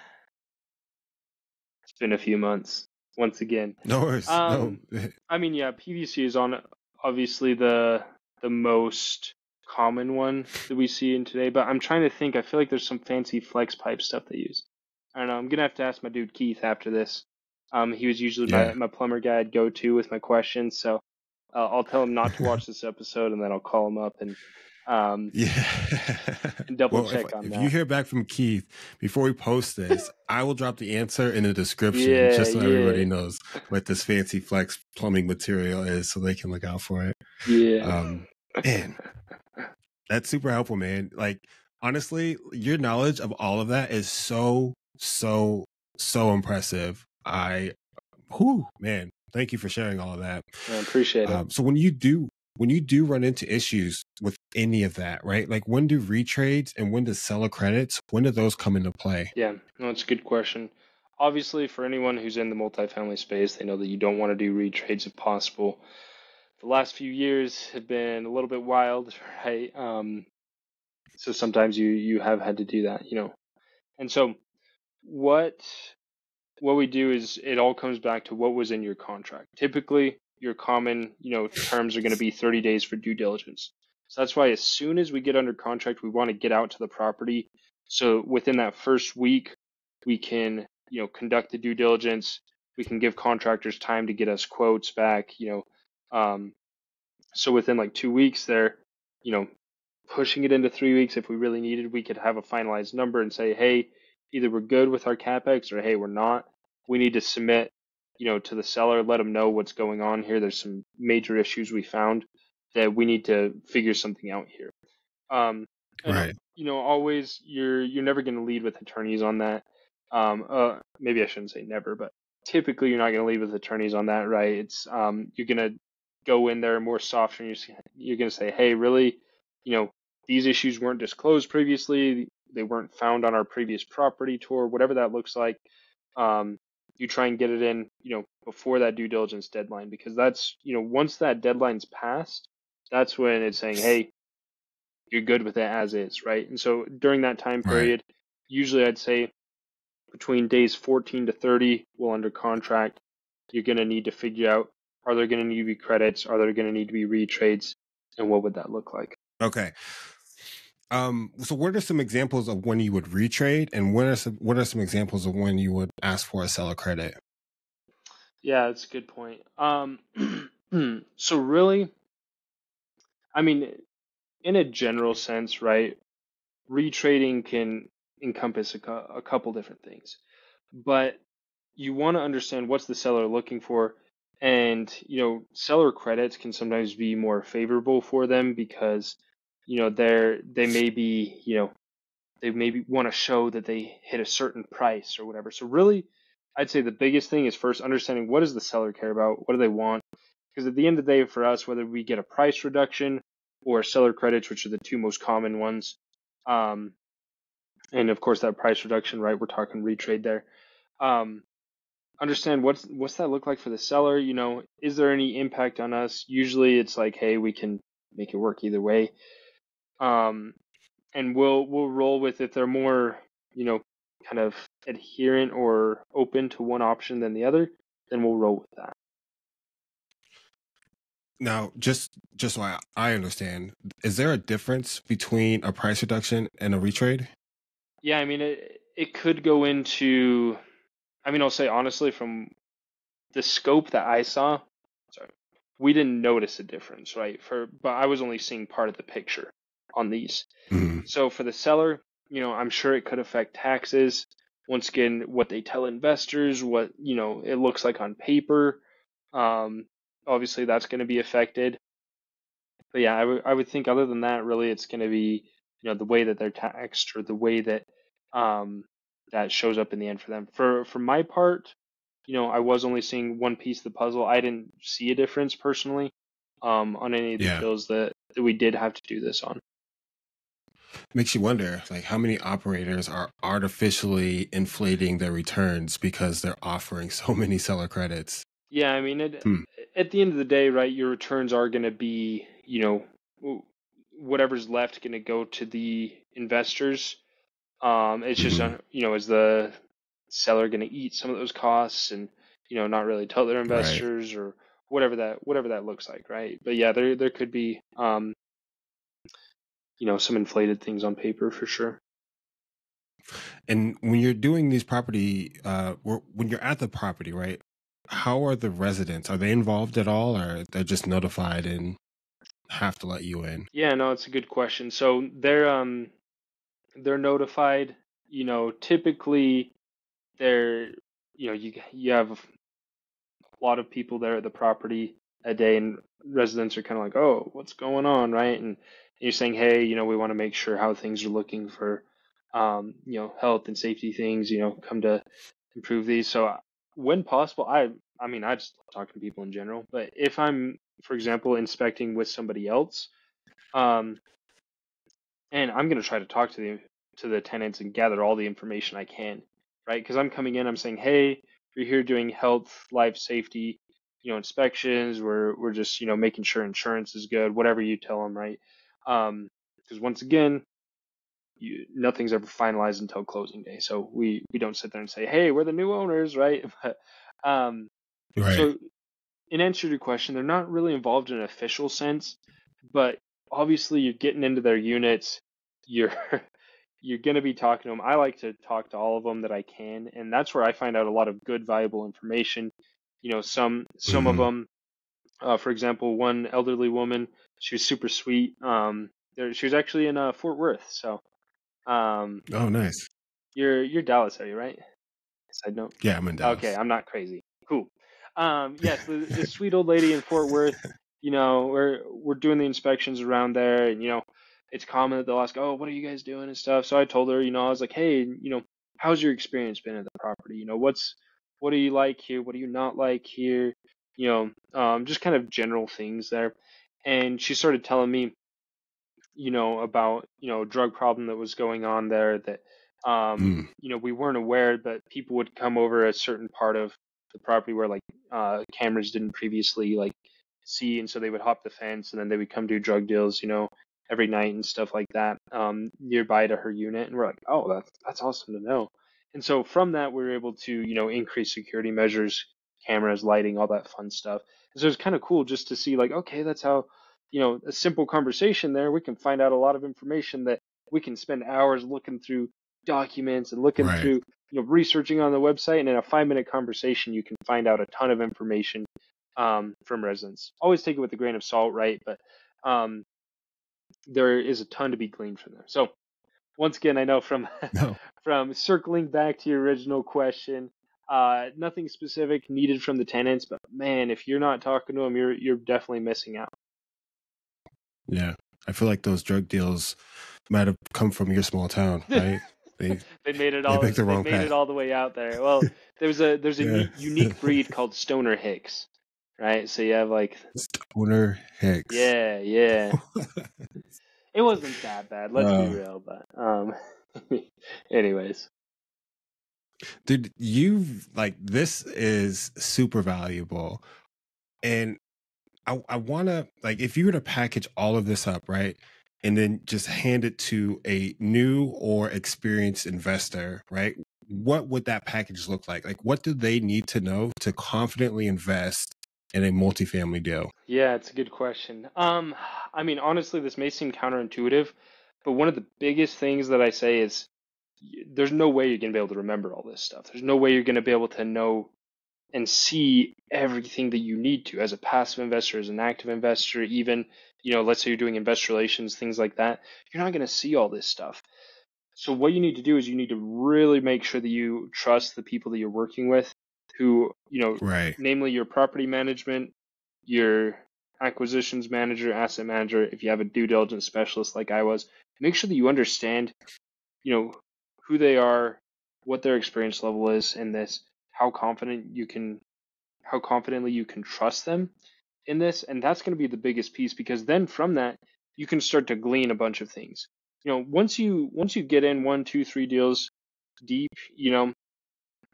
it's been a few months once again. No worries. No. Um, I mean, yeah, PVC is on obviously the most common one that we see in today, but I'm trying to think. I feel like there's some fancy flex pipe stuff they use. I don't know. I'm gonna have to ask my dude Keith after this. He was usually my Yeah. my plumber guy I'd go to with my questions, so I'll tell him not to watch this episode, and then I'll call him up um, Yeah. and double Well, check on if you that. hear back from Keith before we post this, I will drop the answer in the description Yeah, just so everybody yeah, knows what this fancy flex plumbing material is, so they can look out for it. yeah. Um, Man, that's super helpful, man. Like honestly, your knowledge of all of that is so impressive. Whew, man, thank you for sharing all of that. I appreciate it. So when you do run into issues with any of that, right? Like when do retrades and when does seller credits, when do those come into play? Yeah, no, it's a good question. Obviously, for anyone who's in the multifamily space, they know that you don't want to do retrades if possible. The last few years have been a little bit wild, right? So sometimes you have had to do that. And so what what we do is it all comes back to what was in your contract. Typically, your common, terms are going to be 30 days for due diligence. So that's why as soon as we get under contract, we want to get out to the property. So within that first week, we can, conduct the due diligence. We can give contractors time to get us quotes back. So within like 2 weeks there, you know, pushing it into 3 weeks if we really needed, we could have a finalized number and say, hey, either we're good with our capex or hey, we're not. We need to submit, to the seller, let them know what's going on here. There's some major issues we found that we need to figure something out here. Um, and Right. always you're never going to lead with attorneys on that. Maybe I shouldn't say never, but typically you're not going to lead with attorneys on that, right? It's you're going to go in there more soft, and you're going to say, hey, really, you know, these issues weren't disclosed previously. They weren't found on our previous property tour, whatever that looks like. Um, you try and get it in, before that due diligence deadline, because that's, once that deadline's passed, that's when it's saying, hey, you're good with it as is, right? And so during that time Right. period, usually I'd say between days 14 to 30, while under contract, you're going to need to figure out Are there going to need to be credits? Are there going to need to be retrades? And what would that look like? Okay. So what are some examples of when you would retrade, and what are some examples of when you would ask for a seller credit? Yeah, that's a good point. So really, I mean, in a general sense, right? Retrading can encompass a couple different things, but you want to understand what's the seller looking for, and seller credits can sometimes be more favorable for them because they may be they maybe want to show that they hit a certain price or whatever. So really, I'd say the biggest thing is first understanding what does the seller care about, what do they want, because at the end of the day, for us, whether we get a price reduction or seller credits, which are the two most common ones, um, and of course that price reduction, right? We're talking retrade there. Um, Understand what's that look like for the seller? Is there any impact on us? Usually, it's like, hey, we can make it work either way. Um, and we'll roll with if they're more, you know, kind of adherent or open to one option than the other, then we'll roll with that. Now, just so I understand, is there a difference between a price reduction and a retrade? Yeah, I mean it could go into, I mean, I'll say honestly from the scope that I saw, sorry, we didn't notice a difference, right? But I was only seeing part of the picture on these. Mhm. So for the seller, I'm sure it could affect taxes. Once again, what they tell investors, what, it looks like on paper. Um, Obviously that's going to be affected. But yeah, I would think other than that, really it's going to be, the way that they're taxed or the way that um that shows up in the end for them. For my part, I was only seeing one piece of the puzzle. I didn't see a difference personally on any of the Yeah. deals that we did have to do this on. Makes you wonder, like, how many operators are artificially inflating their returns because they're offering so many seller credits? Yeah, I mean, Hmm. at the end of the day, right, your returns are going to be, whatever's left going to go to the investors. It's just, Hmm. is the seller going to eat some of those costs and, not really tell their Right. investors or whatever that looks like, right? But yeah, there could be, some inflated things on paper for sure. And when you're doing these property, when you're at the property, right? How are the residents? Are they involved at all, or they're just notified and have to let you in? Yeah, no, it's a good question. So they're notified, typically they're, you have a lot of people there at the property a day, and residents are kind of like, oh, what's going on, right? And you're saying, hey, we want to make sure how things are looking for, health and safety things, come to improve these. So when possible, I mean, I just love talking to people in general, but if I'm, for example, inspecting with somebody else, um, and I'm going to try to talk to the tenants and gather all the information I can, right? Because I'm coming in, I'm saying, hey, we're here doing health, life safety, inspections. We're just making sure insurance is good, whatever you tell them, right? Because once again, nothing's ever finalized until closing day, so we don't sit there and say, hey, we're the new owners, right? But um, Right. so in answer to your question, they're not really involved in an official sense, but obviously you're getting into their units. You're you're going to be talking to them. I like to talk to all of them that I can, and that's where I find out a lot of good, valuable information. Some of Hmm. them, for example, one elderly woman, she was super sweet. She was actually in Fort Worth, so um, Oh, nice. you're Dallas area, right? Side note. Yeah, I'm in Okay, Dallas. I'm not crazy. Cool. Yes, this sweet old lady in Fort Worth, we're doing the inspections around there, and it's common that they'll ask, "Oh, what are you guys doing?" and stuff. So I told her, I was like, "Hey, how's your experience been at the property? What do you like here? What do you not like here? Just kind of general things there." And she started telling me, about, a drug problem that was going on there that, Mm. we weren't aware, but people would come over a certain part of the property where like cameras didn't previously like see, and so they would hop the fence and then they would come do drug deals, every night and stuff like that, nearby to her unit. And we're like, oh, that's awesome to know. And so from that, we were able to, increase security measures, cameras, lighting, all that fun stuff. And so it's kind of cool just to see like, okay, that's how, a simple conversation there, we can find out a lot of information that we can spend hours looking through documents and looking Right. through, researching on the website. And in a 5-minute conversation, you can find out a ton of information from residents. Always take it with a grain of salt, right? But um, there is a ton to be gleaned from there. So once again, I know from No. from circling back to your original question, nothing specific needed from the tenants, but man, if you're not talking to them, you're definitely missing out. Yeah. I feel like those drug deals might have come from your small town, right? They They made it they all. picked the They wrong made it path. all the way out there. Well, there's a Yeah. unique breed called Stoner Hicks, right? So you have like, Stoner Hicks. yeah. It wasn't that bad. Let's be uh, real, but anyways. dude, you've like this is super valuable. And I wanna like if you were to package all of this up, right? And then just hand it to a new or experienced investor, right? What would that package look like? Like what do they need to know to confidently invest in a multifamily deal? Yeah, it's a good question. I mean, honestly, this may seem counterintuitive, but one of the biggest things that I say is there's no way you're going to be able to remember all this stuff. There's no way you're going to be able to know and see everything that you need to as a passive investor, as an active investor, even, let's say you're doing investor relations, things like that. You're not going to see all this stuff. So what you need to do is you need to really make sure that you trust the people that you're working with, who, Right. namely your property management, your acquisitions manager, asset manager, if you have a due diligence specialist like I was, make sure that you understand, you know, who they are, what their experience level is in this, how confident you can, how confidently you can trust them in this, and that's going to be the biggest piece because then from that you can start to glean a bunch of things. Once you get in one, two, three deals deep,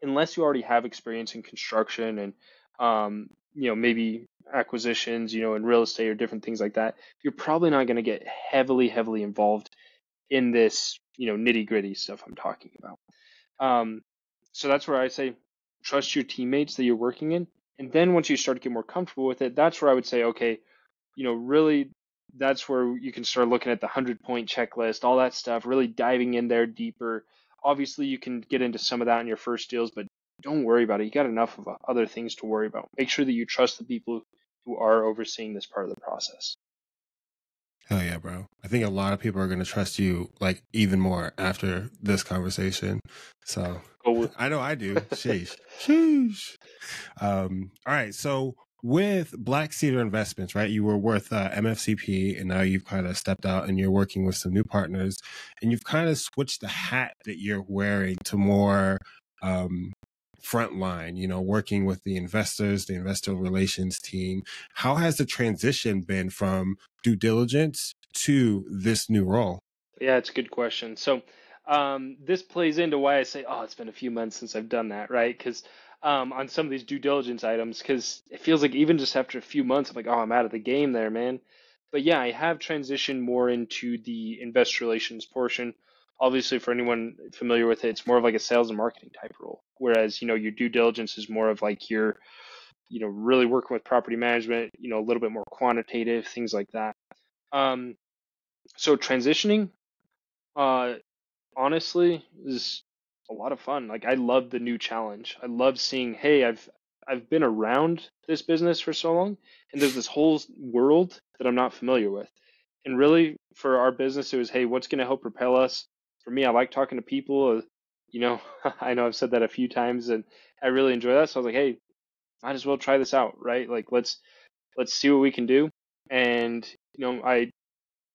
unless you already have experience in construction and maybe acquisitions, in real estate or different things like that, you're probably not going to get heavily involved in this, nitty gritty stuff I'm talking about. Um, so that's where I say trust your teammates that you're working in. And then once you start to get more comfortable with it, that's where I would say, okay, really that's where you can start looking at the 100-point checklist, all that stuff, really diving in there deeper. Obviously, you can get into some of that in your first deals, but don't worry about it. You got enough of other things to worry about. Make sure that you trust the people who are overseeing this part of the process. Hell yeah, bro. I think a lot of people are going to trust you like even more after this conversation. So Go I know I do. Sheesh. Sheesh. All right. So with Black Cedar Investments, right? You were with MFCP and now you've kind of stepped out and you're working with some new partners and you've kind of switched the hat that you're wearing to more frontline, working with the investors, the investor relations team. How has the transition been from due diligence to this new role? Yeah, it's a good question. So, this plays into why I say, oh, it's been a few months since I've done that, right? Because on some of these due diligence items, because it feels like even just after a few months, I'm like, oh, I'm out of the game there, man. But yeah, I have transitioned more into the investor relations portion. Obviously, for anyone familiar with it, it's more of like a sales and marketing type role. Whereas, your due diligence is more of like your, really working with property management, a little bit more quantitative, things like that. Um, so transitioning. Uh, Honestly, is a lot of fun. Like I love the new challenge. I love seeing, hey, I've been around this business for so long, and there's this whole world that I'm not familiar with. And really, for our business, it was, hey, what's going to help propel us? For me, I like talking to people. I know I've said that a few times, and I really enjoy that. So I was like, hey, might as well try this out, right? Like let's see what we can do. And I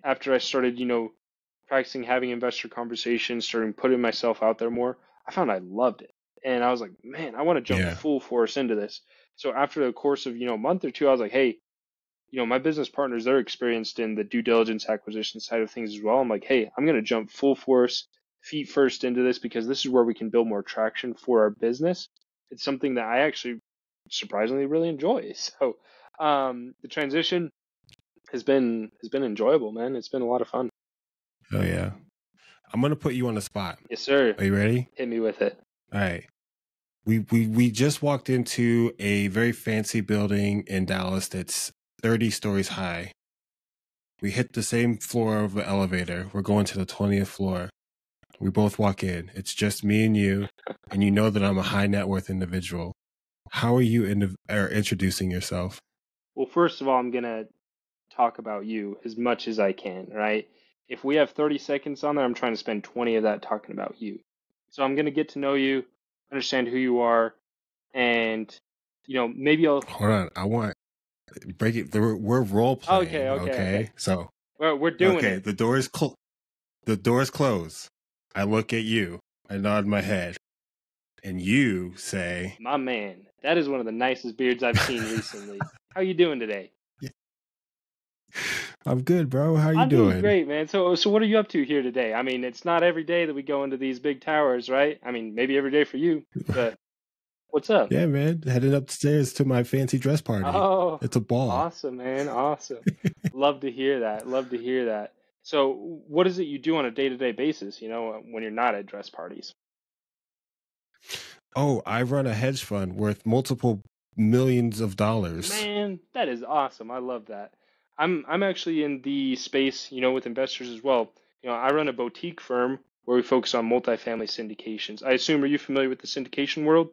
after I started, practicing having investor conversations, starting putting myself out there more, I found I loved it. And I was like, man, I want to jump Yeah. full force into this. So after the course of, a month or two, I was like, hey, my business partners, they're experienced in the due diligence acquisition side of things as well. I'm like, hey, I'm going to jump full force, feet first into this because this is where we can build more traction for our business. It's something that I actually surprisingly really enjoy. So the transition has been enjoyable, man. It's been a lot of fun. Oh yeah. I'm gonna put you on the spot. Yes, sir. Are you ready? Hit me with it. All right. We just walked into a very fancy building in Dallas that's 30 stories high. We hit the same floor of the elevator. We're going to the 20th floor. We both walk in. It's just me and you know that I'm a high net worth individual. How are you introducing yourself? Well, first of all, I'm gonna talk about you as much as I can, right? If we have 30 seconds on there, I'm trying to spend 20 of that talking about you. So I'm gonna get to know you, understand who you are, and maybe I'll. Hold on. I want break it. We're role Okay, playing. okay, okay. Okay. So, We're doing okay. it. The door's closed. I look at you. I nod my head. And you say, My man, that is one of the nicest beards I've seen recently. How you doing today? I'm good, bro. How you I'm doing doing? great, man. So what are you up to here today? I mean, it's not every day that we go into these big towers, right? I mean, maybe every day for you, but what's up? Yeah, man. Headed upstairs to my fancy dress party. Oh, It's a ball. awesome, man. Awesome. Love to hear that. Love to hear that. So, what is it you do on a day-to-day basis, when you're not at dress parties? Oh, I run a hedge fund worth multiple millions of dollars. Man, that is awesome. I love that. I'm actually in the space, with investors as well. I run a boutique firm where we focus on multifamily syndications. I assume, are you familiar with the syndication world?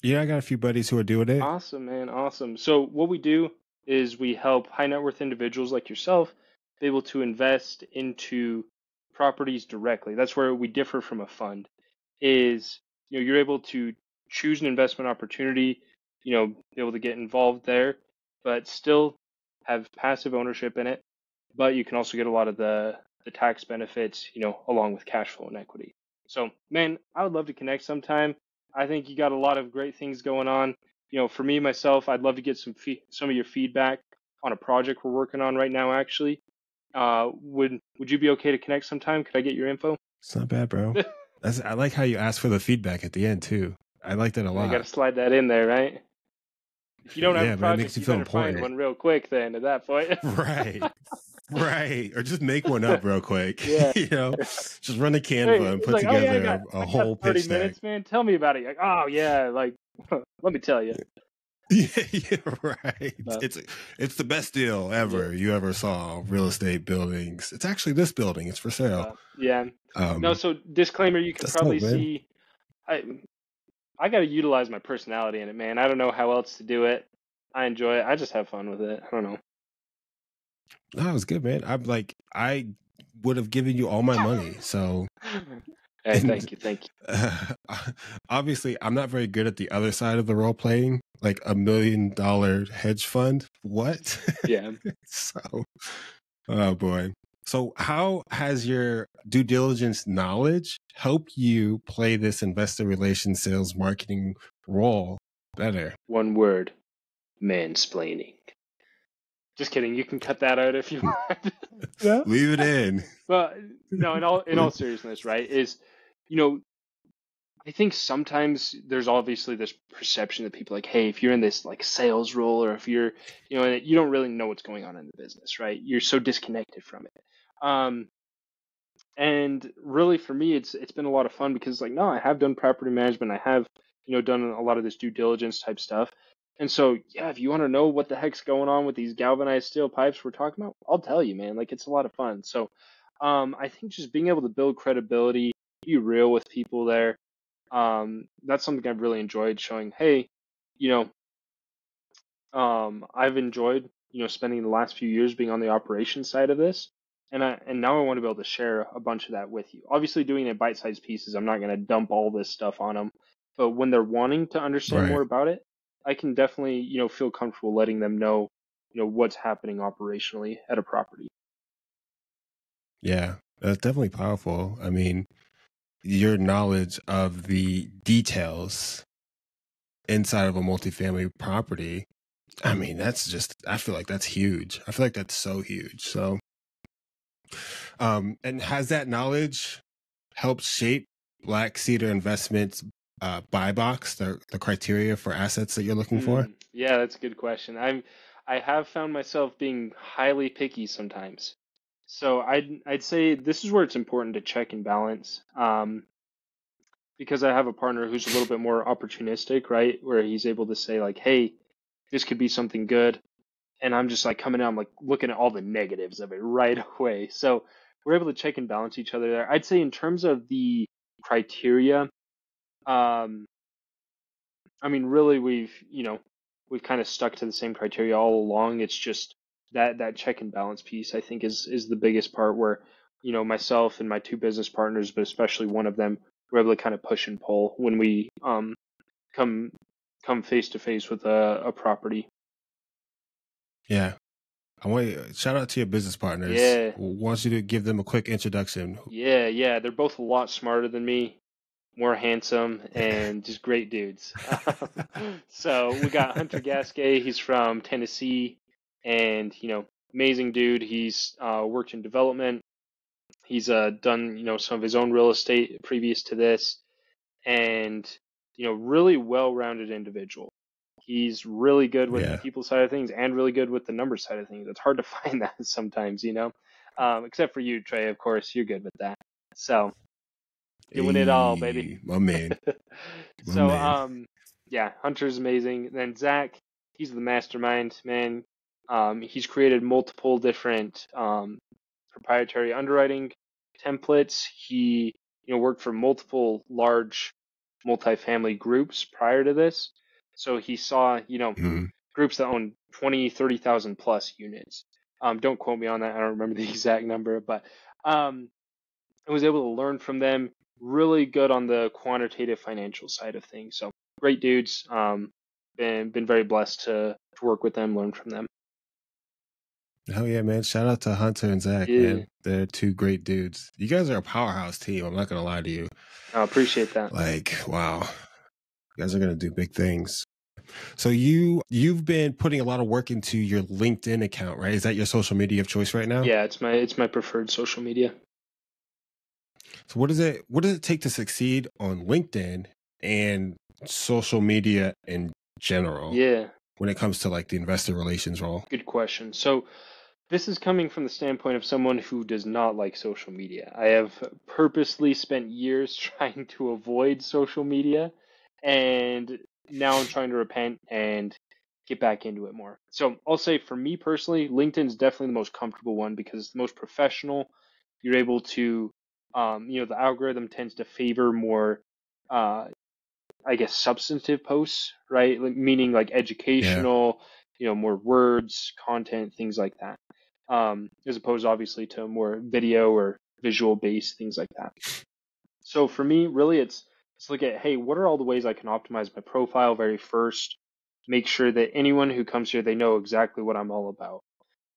Yeah, I got a few buddies who are doing it. Awesome, man. Awesome. So what we do is we help high net worth individuals like yourself be able to invest into properties directly. That's where we differ from a fund. Is you're able to choose an investment opportunity, be able to get involved there, but still have passive ownership in it. But you can also get a lot of the tax benefits, along with cash flow and equity. So, man, I would love to connect sometime. I think you got a lot of great things going on. For me myself, I'd love to get some of your feedback on a project we're working on right now. Actually, would you be okay to connect sometime? Could I get your info? It's not bad, bro. I like how you ask for the feedback at the end too. I like that a I got to lot. slide that in there, right? If you don't have a Yeah, man, it makes project, you you feel better find important. one real quick. Then at that point, Right. Right. Or just make one up real quick. yeah. Just run a Hey, Canva and it's put like, oh yeah, together a I got whole 30 pitch deck. minutes, man. Tell me about it. Like, oh yeah, like let me tell you. Yeah, yeah, right. But, It's the best deal yeah, ever you ever saw. Real estate buildings. It's actually this building. It's for sale. yeah. No, so disclaimer, you can That's probably dope, man. see. I I got to utilize my personality in it, man. I don't know how else to do it. I enjoy it. I just have fun with it. I don't know. That was good, man. I would have given you all my money. So, Hey, and thank you, thank you. obviously, I'm not very good at the other side of the role playing, like $1 million hedge fund. What? Yeah. So, oh boy. So, how has your due diligence knowledge helped you play this investor relations sales marketing role better? One word, mansplaining. Just kidding. You can cut that out if you want. Yeah. Leave it in. But no, in all seriousness, right? You know, I think sometimes there's obviously this perception that people like, hey, if you're in this like sales role or if you're, and you don't really know what's going on in the business, right? You're so disconnected from it. Um, and really for me, it's been a lot of fun because like, no, I have done property management. I have, done a lot of this due diligence type stuff. And so, yeah, if you want to know what the heck's going on with these galvanized steel pipes we're talking about, I'll tell you, man. Like it's a lot of fun. So, I think just being able to build credibility, be real with people there, that's something I've really enjoyed showing. Hey, you I've enjoyed, spending the last few years being on the operations side of this, and now I want to be able to share a bunch of that with you. Obviously, doing it bite-sized pieces, I'm not going to dump all this stuff on them, but when they're wanting to understand Right. more about it, I can definitely, feel comfortable letting them know, what's happening operationally at a property. Yeah, that's definitely powerful. I mean, your knowledge of the details inside of a multifamily property, I mean, I feel like that's huge. I feel like that's so huge. So, and has that knowledge helped shape Black Cedar Investments buy box, the criteria for assets that you're looking for? Yeah, that's a good question. I have found myself being highly picky sometimes. So I'd say this is where it's important to check and balance. because I have a partner who's a little bit more opportunistic, right? Where he's able to say like, hey, this could be something good. And I'm just like coming out, I'm like looking at all the negatives of it right away. So we're able to check and balance each other there. I'd say in terms of the criteria, um, I mean, really, we've kind of stuck to the same criteria all along. It's just that check and balance piece, I think, is the biggest part where, myself and my two business partners, but especially one of them, we're able to kind of push and pull when we come come face to face with a property. Yeah. I want you, shout out to your business partners. Yeah, Want you to give them a quick introduction. yeah. They're both a lot smarter than me, more handsome, and just great dudes. So we got Hunter Gasquet. He's from Tennessee, and amazing dude. He's worked in development. He's done some of his own real estate previous to this, and really well-rounded individual. He's really good with the Yeah. people side of things and really good with the number side of things. It's hard to find that sometimes, except for you, Trey. Of course, you're good with that. So doing it all, baby. Hey, my man. My So, man. yeah, Hunter's amazing. Then Zach, he's the mastermind, man. He's created multiple different proprietary underwriting templates. He, worked for multiple large multifamily groups prior to this. So he saw, Mhm. groups that own 20, 30,000 plus units. Don't quote me on that. I don't remember the exact number, but I was able to learn from them. Really good on the quantitative financial side of things. So great dudes. Been very blessed to work with them, learn from them. Hell yeah, man. Shout out to Hunter and Zach, Yeah, man. They're two great dudes. You guys are a powerhouse team. I'm not going to lie to you. I appreciate that. Like, wow. You guys are going to do big things. So you've been putting a lot of work into your LinkedIn account, right? Is that your social media of choice right now? Yeah, it's my preferred social media. So what does it take to succeed on LinkedIn and social media in general Yeah, when it comes to like the investor relations role? good question. So this is coming from the standpoint of someone who does not like social media. I have purposely spent years trying to avoid social media, and now I'm trying to repent and get back into it more. So I'll say for me personally, LinkedIn is definitely the most comfortable one because it's the most professional. You're able to, the algorithm tends to favor more, uh, I guess, substantive posts, right? Like, meaning like Yeah, educational, more words, content, things like that, as opposed obviously to more video or visual based things like that. So for me, really, it's look at, hey, what are all the ways I can optimize my profile very first? Make sure that anyone who comes here, they know exactly what I'm all about.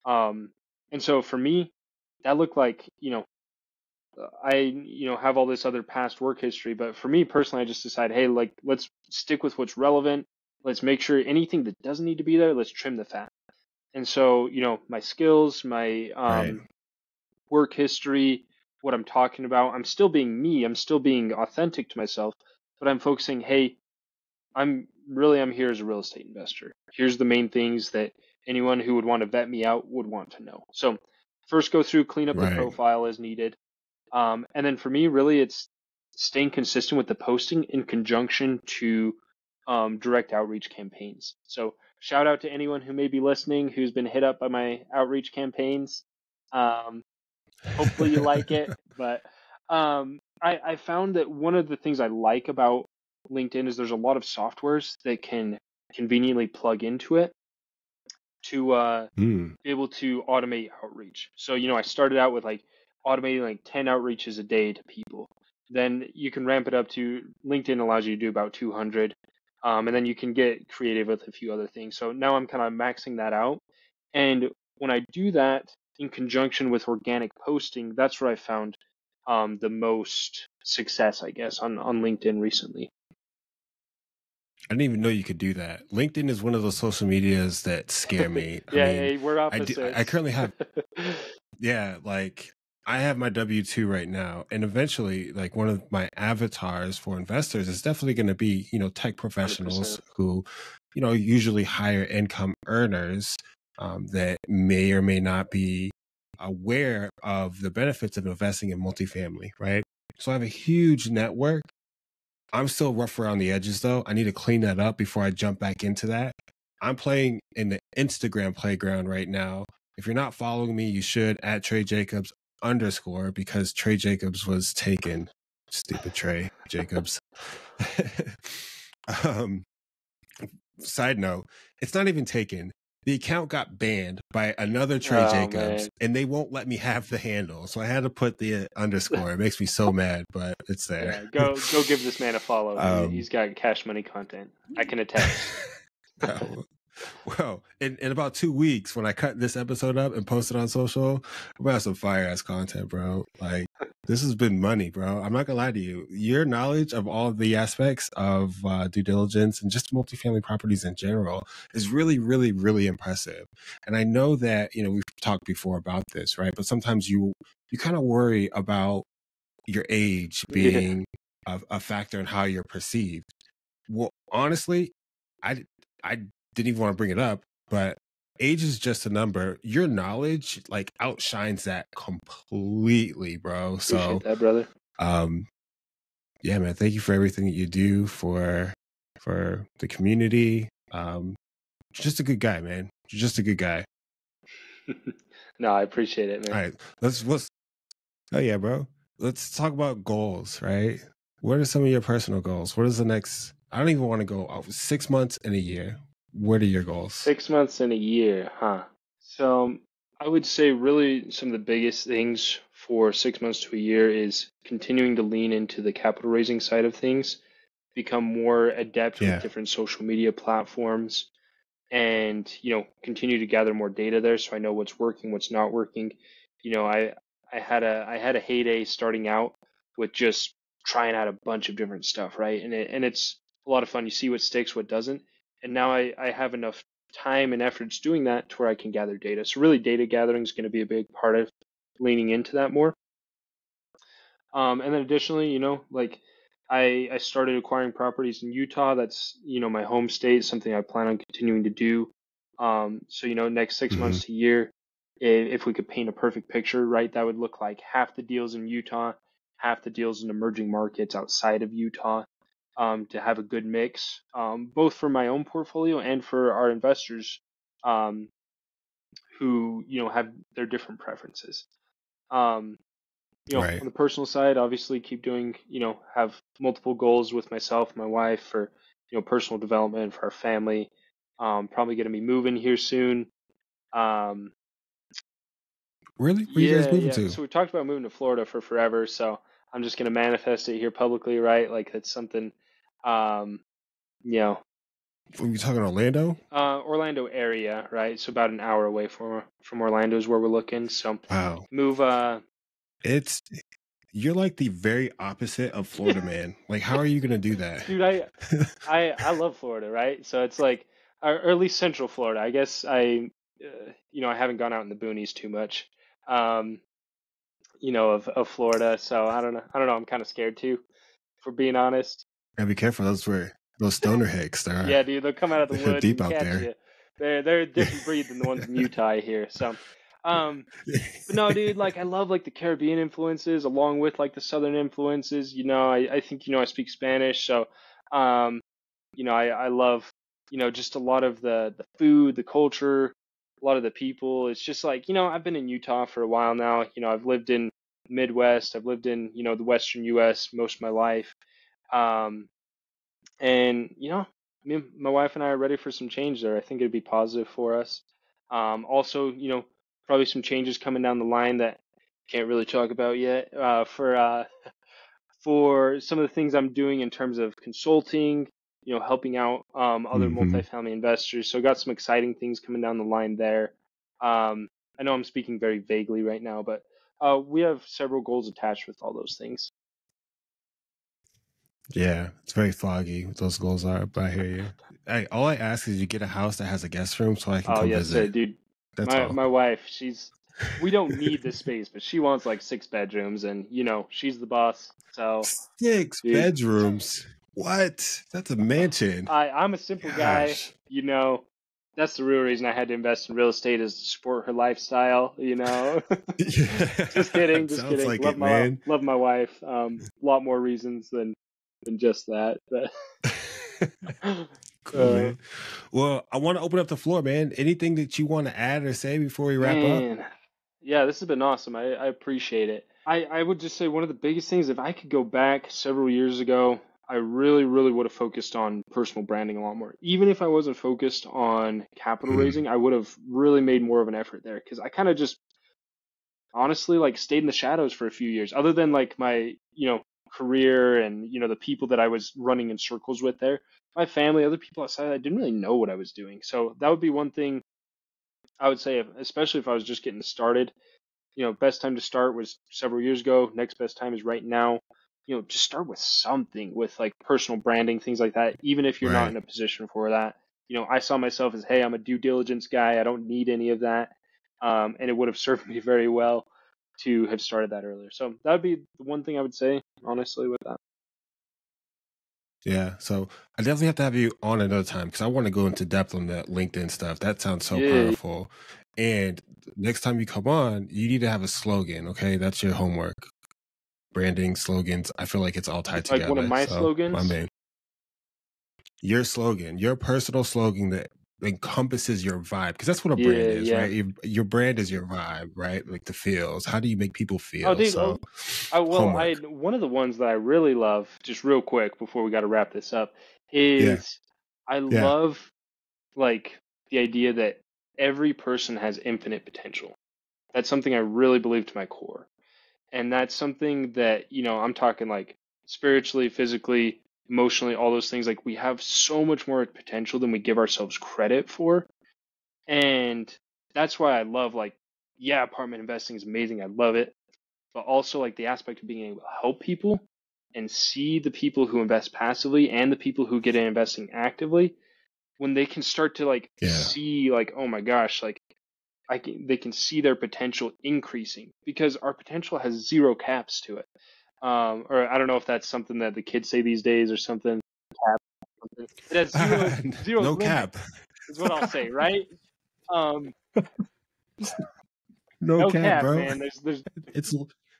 Um, and so for me, that looked like, I, have all this other past work history, but for me personally, I just decided, hey, like, let's stick with what's relevant. Let's make sure anything that doesn't need to be there, let's trim the fat. And so, my skills, my right. work history, what I'm talking about, I'm still being me. I'm still being authentic to myself, but I'm focusing, hey, I'm here as a real estate investor. Here's the main things that anyone who would want to vet me out would want to know. So first go through, clean up the Right. profile as needed. And then for me, really, it's staying consistent with the posting in conjunction to direct outreach campaigns. So shout out to anyone who may be listening who's been hit up by my outreach campaigns. Um, Hopefully you like it, but I found that one of the things I like about LinkedIn is there's a lot of softwares that can conveniently plug into it to Hmm. be able to automate outreach. So, I started out with like automating like 10 outreaches a day to people. Then you can ramp it up to LinkedIn allows you to do about 200. And then you can get creative with a few other things. So now I'm kind of maxing that out. And when I do that in conjunction with organic posting, that's where I found the most success, I guess, on LinkedIn recently. I didn't even know you could do that. LinkedIn is one of those social medias that scare me. I Yeah, mean, hey, we're I opposites. currently have, yeah, like I have my W-2 right now, and eventually, like one of my avatars for investors is definitely going to be, tech professionals 100%. who, usually higher income earners that may or may not be aware of the benefits of investing in multifamily, right? So I have a huge network, I'm still rough around the edges though. I need to clean that up before I jump back into that. I'm playing in the Instagram playground right now. If you're not following me, you should at Trae Jacobs _ because Trae Jacobs was taken. Stupid Trae Jacobs. um, Side note, it's not even taken. The account got banned by another Trae Oh Jacobs, man. and they won't let me have the handle. So I had to put the _ It makes me so mad, but it's there. Yeah, go give this man a follow. He's got Cash Money content. I can attest. Well, in about 2 weeks, when I cut this episode up and post it on social, we're gonna have some fire ass content, bro. Like, this has been money, bro. I'm not gonna lie to you. Your knowledge of all of the aspects of due diligence and just multifamily properties in general is really, really, really impressive. And I know that, we've talked before about this, right? But sometimes you kind of worry about your age Yeah. being a factor in how you're perceived. Well, honestly, I didn't even want to bring it up, but age is just a number. Your knowledge like outshines that completely, bro. So Appreciate that, brother. yeah, man, thank you for everything that you do for the community. Just a good guy, man. Just a good guy. No, I appreciate it, man. All right, let's oh yeah, bro. Let's talk about goals, right? What are some of your personal goals? What is the next? I don't even want to go 6 months in a year. What are your goals? 6 months in a year, huh? So I would say really some of the biggest things for 6 months to a year is continuing to lean into the capital raising side of things, become more adept with different social media platforms, and continue to gather more data there so I know what's working, what's not working. I had a heyday starting out with just trying out a bunch of different stuff, right? And it's a lot of fun. You see what sticks, what doesn't. And now I have enough time and efforts doing that to where I can gather data. So really data gathering is going to be a big part of leaning into that more. And then additionally, like I started acquiring properties in Utah. That's, my home state, something I plan on continuing to do. So, next 6 months to a year, if we could paint a perfect picture, right, that would look like half the deals in Utah, half the deals in emerging markets outside of Utah, to have a good mix, both for my own portfolio and for our investors, who, have their different preferences. Right. On the personal side, obviously keep doing, have multiple goals with myself, my wife for, personal development for our family. Probably going to be moving here soon. Really? Where you guys moving Yeah. to? So we talked about moving to Florida for forever. So I'm just going to manifest it here publicly, right? Like it's something, you know, Are you talking Orlando? Orlando area, right? So about an hour away from Orlando is where we're looking. So Wow. move, You're like the very opposite of Florida, man. Like, how are you gonna do that? dude, I love Florida, right? So it's like, or at least Central Florida. I guess I haven't gone out in the boonies too much, um, of Florida. So I don't know. I'm kind of scared too, for being honest. Gotta be careful. Those stoner hicks. Yeah, dude, they'll come out of the They're woods deep and out catch there. you. They're a different breed than the ones in Utah I hear. So, but no, dude, like I love like the Caribbean influences along with like the Southern influences. I think I speak Spanish, so um, I love just a lot of the food, the culture, a lot of the people. It's just like I've been in Utah for a while now. I've lived in Midwest, I've lived in the Western U.S. most of my life, um, and me, my wife and I are ready for some change there. I think it'd be positive for us. Also, probably some changes coming down the line that can't really talk about yet. For some of the things I'm doing in terms of consulting, helping out other Mm-hmm. multifamily investors. So I got some exciting things coming down the line there. I know I'm speaking very vaguely right now, but we have several goals attached with all those things. Yeah, it's very foggy what those goals are, but I hear you. Hey, all I ask is you get a house that has a guest room so I can Oh, come yes, sir, visit. dude. That's My all. my wife, we don't need the space, but she wants like 6 bedrooms, and she's the boss. So, 6 dude, bedrooms. What? That's a mansion. I'm a simple guy. Gosh. That's the real reason I had to invest in real estate is to support her lifestyle. Yeah, Just kidding, just sounds kidding. like it, man. Love my wife. A lot more reasons than than just that. But Cool, man. Well, I want to open up the floor, man. Anything that you want to add or say before we wrap up? man, yeah, this has been awesome. I appreciate it. I would just say one of the biggest things, if I could go back several years ago, I really, really would have focused on personal branding a lot more. Even if I wasn't focused on capital Mm, raising, I would have really made more of an effort there because I kind of just honestly like stayed in the shadows for a few years, other than like my, career and, the people that I was running in circles with there. My family, other people outside, I didn't really know what I was doing. So that would be one thing I would say, especially if I was just getting started. Best time to start was several years ago. Next best time is right now. Just start with something with like personal branding, things like that, even if you're not in right. a position for that. I saw myself as, hey, I'm a due diligence guy. I don't need any of that. And it would have served me very well to have started that earlier. So that would be the one thing I would say, honestly, with that. Yeah. So I definitely have to have you on another time because I want to go into depth on that LinkedIn stuff. That sounds so Yeah. powerful. And next time you come on, you need to have a slogan. Okay. That's your homework. Branding, slogans. I feel like it's all tied Like one of together. my So, my slogans. man, your slogan, your personal slogan that encompasses your vibe, because that's what a brand Yeah, is, yeah. right? Your brand is your vibe, right? Like the feels. How do you make people Oh, feel? dude. So, Oh, I homework. one of the ones that I really love, just real quick before we got to wrap this up, Yeah. is I Yeah. love like the idea that every person has infinite potential. That's something I really believe to my core. And that's something that, I'm talking like spiritually, physically, emotionally, all those things. Like we have so much more potential than we give ourselves credit for. And that's why I love like, yeah, apartment investing is amazing. I love it. But also like the aspect of being able to help people and see the people who invest passively and the people who get in investing actively when they can start to like Yeah. see like, oh my gosh, like they can see their potential increasing because our potential has zero caps to it. Or I don't know if that's something that the kids say these days or something. Cap, something. It has zero No cap. limits, is what I'll say, right? Um, No no cap, cap, bro. man. There's It's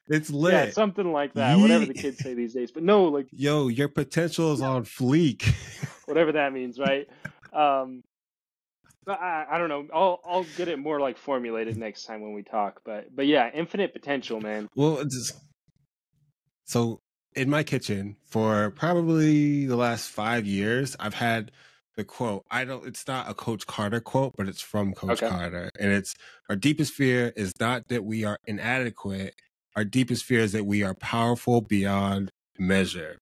it's yeah, lit. something like that. Whatever the Yeet. kids say these days, but no, like Yo, your potential is on fleek. whatever that means, right? Um, but I don't know. I'll get it more like formulated next time when we talk. But yeah, infinite potential, man. Well, so in my kitchen for probably the last 5 years, I've had the quote. It's not a Coach Carter quote, but it's from Coach Okay. Carter. And it's, our deepest fear is not that we are inadequate. Our deepest fear is that we are powerful beyond measure.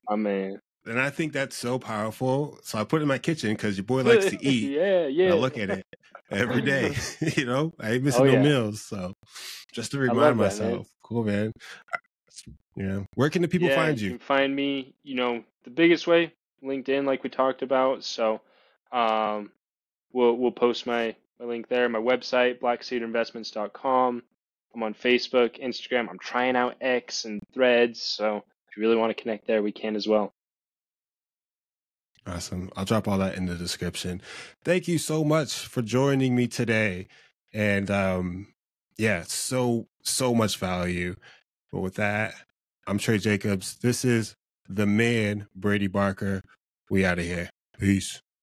My man. And I think that's so powerful. So I put it in my kitchen because your boy likes to eat. Yeah, And I yeah. look at it every day. I ain't Oh missing no yeah. meals. So just to I remind love that, man. myself. Cool, man. Yeah. Where can the people Yeah, find you you? can find me, the biggest way, LinkedIn, like we talked about. So, um, we'll post my link there. My website, blackcedarinvestments.com. I'm on Facebook, Instagram. I'm trying out X and Threads. So if you really want to connect there, we can as well. Awesome. I'll drop all that in the description. Thank you so much for joining me today. And yeah, so much value. But with that, I'm Trae Jacobs. This is the man, Brady Barker. We out of here. Peace.